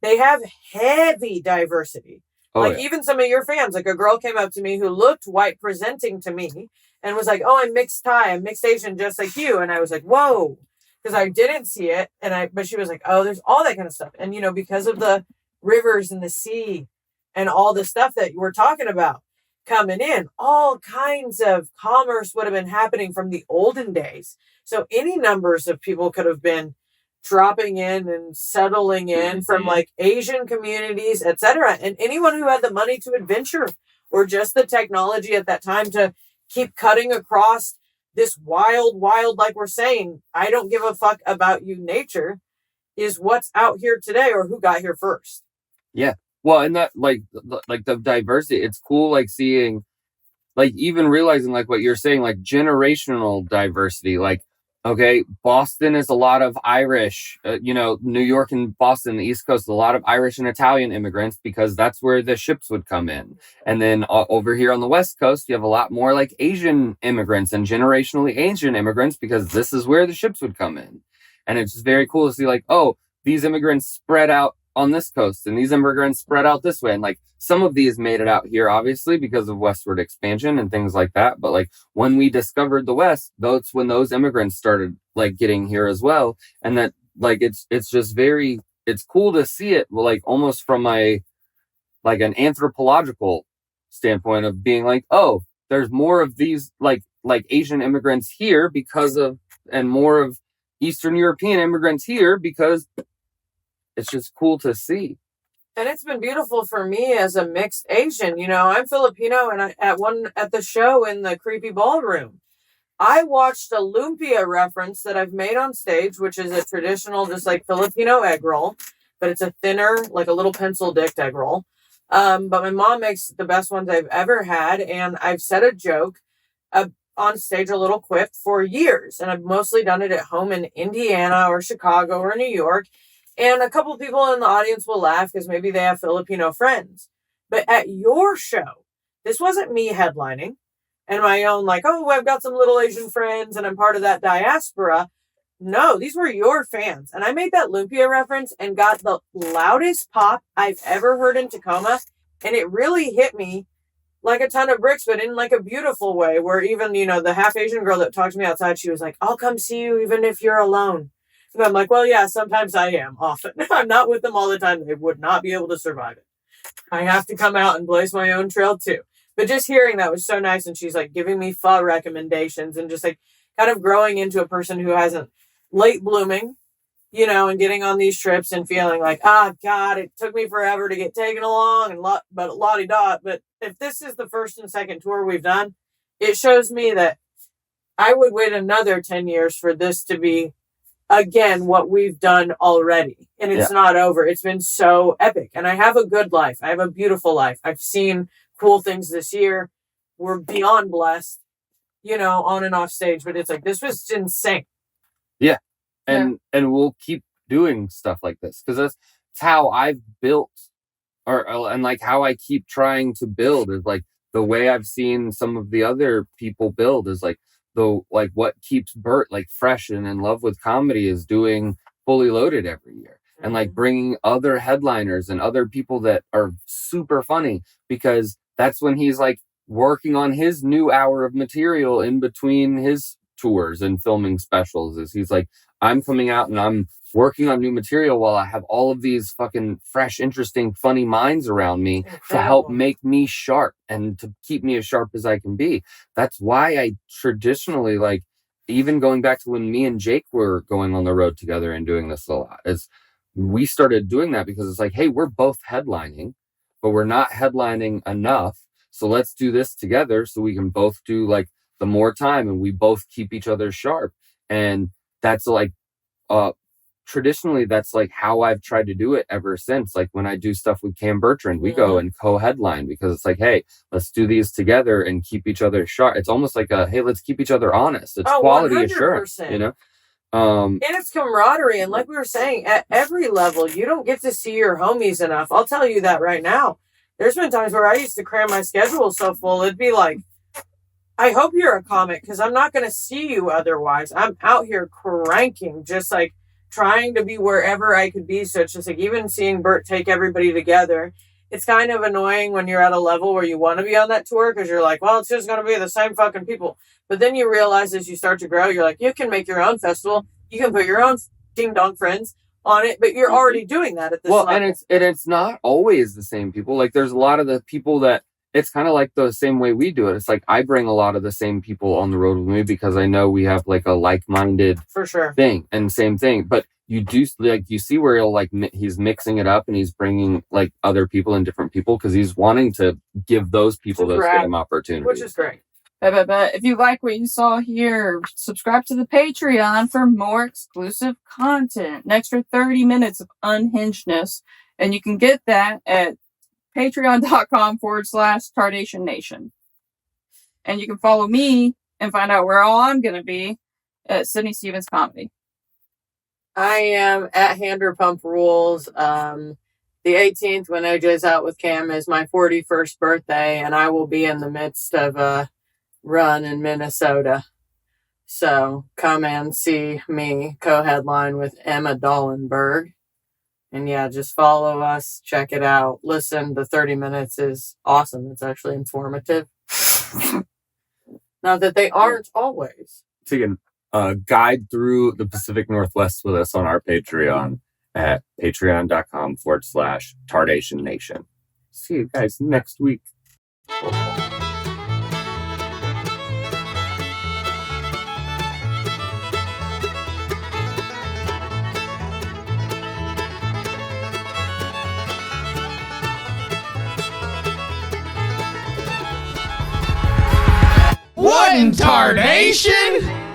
they have heavy diversity. Even some of your fans, like a girl came up to me who looked white presenting to me and was like, "Oh, I'm mixed Thai, I'm mixed Asian, just like you." And I was like, "Whoa," because I didn't see it. But she was like, "Oh, there's all that kind of stuff." And because of the rivers and the sea and all the stuff that we're talking about coming in, all kinds of commerce would have been happening from the olden days. So any numbers of people could have been dropping in and settling in from like Asian communities, etc. And anyone who had the money to adventure or just the technology at that time to keep cutting across this wild, like we're saying, I don't give a fuck about you nature, is what's out here today or who got here first. Yeah. Well, and that like the diversity, it's cool like seeing, like even realizing like what you're saying, like generational diversity. Like, okay, Boston is a lot of Irish, New York and Boston, the East Coast, a lot of Irish and Italian immigrants because that's where the ships would come in. And then over here on the West Coast, you have a lot more like Asian immigrants and generationally Asian immigrants because this is where the ships would come in. And it's just very cool to see like, oh, these immigrants spread out on this coast and these immigrants spread out this way. And like some of these made it out here, obviously, because of westward expansion and things like that. But like when we discovered the West, that's when those immigrants started like getting here as well. And that like, it's just it's cool to see it like almost from an anthropological standpoint of being like, oh, there's more of these like Asian immigrants here and more of Eastern European immigrants here because it's just cool to see. And it's been beautiful for me as a mixed Asian. I'm Filipino, and at the show in the creepy ballroom, I watched a lumpia reference that I've made on stage, which is a traditional, just like Filipino egg roll, but it's a thinner, like a little pencil-dicked egg roll. But my mom makes the best ones I've ever had, and I've said a joke on stage a little quip for years, and I've mostly done it at home in Indiana or Chicago or New York. And a couple of people in the audience will laugh because maybe they have Filipino friends. But at your show, this wasn't me headlining and my own like, oh, I've got some little Asian friends and I'm part of that diaspora. No, these were your fans. And I made that lumpia reference and got the loudest pop I've ever heard in Tacoma. And it really hit me like a ton of bricks, but in like a beautiful way, where even, the half Asian girl that talked to me outside, she was like, I'll come see you even if you're alone. And I'm like, well, yeah, sometimes I am, often. I'm not with them all the time. They would not be able to survive it. I have to come out and blaze my own trail too. But just hearing that was so nice. And she's like giving me pho recommendations and just like kind of growing into a person who hasn't late blooming, and getting on these trips and feeling like, God, it took me forever to get taken along and but la-di-da. But if this is the first and second tour we've done, it shows me that I would wait another 10 years for this to be, again, what we've done already. And it's not over. It's been so epic. And I have a good life. I have a beautiful life. I've seen cool things this year. We're beyond blessed, on and off stage. But it's like, this was insane. Yeah. And we'll keep doing stuff like this because that's how I've built and like how I keep trying to build is like the way I've seen some of the other people build is like what keeps Bert like fresh and in love with comedy is doing Fully Loaded every year and like bringing other headliners and other people that are super funny because that's when he's like working on his new hour of material in between his tours and filming specials is he's like, I'm coming out and I'm working on new material while I have all of these fucking fresh, interesting, funny minds around me to help make me sharp and to keep me as sharp as I can be. That's why I traditionally like, even going back to when me and Jake were going on the road together and doing this a lot, is we started doing that because it's like, hey, we're both headlining, but we're not headlining enough. So let's do this together so we can both do like the more time and we both keep each other sharp. And that's like, traditionally, that's like how I've tried to do it ever since. Like when I do stuff with Cam Bertrand, we go and co-headline because it's like, hey, let's do these together and keep each other sharp. It's almost like hey, let's keep each other honest. It's quality 100%. Assurance, and it's camaraderie. And like we were saying, at every level, you don't get to see your homies enough. I'll tell you that right now. There's been times where I used to cram my schedule so full, it'd be like, I hope you're a comic because I'm not going to see you otherwise. I'm out here cranking, just like trying to be wherever I could be. So it's just like even seeing Bert take everybody together, it's kind of annoying when you're at a level where you want to be on that tour because you're like, well, it's just going to be the same fucking people. But then you realize as you start to grow, you're like, you can make your own festival. You can put your own ding dong friends on it, but you're already doing that at this level. And it's not always the same people. Like there's a lot of the people that it's kind of like the same way we do it. It's like I bring a lot of the same people on the road with me because I know we have like a like-minded for sure thing and same thing. But you do like you see where he'll like he's mixing it up and he's bringing like other people and different people because he's wanting to give those people those same opportunities, which is great. But if you like what you saw here, subscribe to the Patreon for more exclusive content, an extra 30 minutes of unhingedness, and you can get that at patreon.com/Tardation Nation. And you can follow me and find out where all I'm going to be at Sydni Stephens Comedy. I am at Vanderpump Rules. The 18th, when AJ's out with Cam, is my 41st birthday, and I will be in the midst of a run in Minnesota. So come and see me co-headline with Emma Dollenberg. And yeah, just follow us, check it out, listen. The 30 minutes is awesome. It's actually informative. Not that they aren't always. Taking a guide through the Pacific Northwest with us on our Patreon at patreon.com/Tardation Nation. See you guys next week. What in Tardation?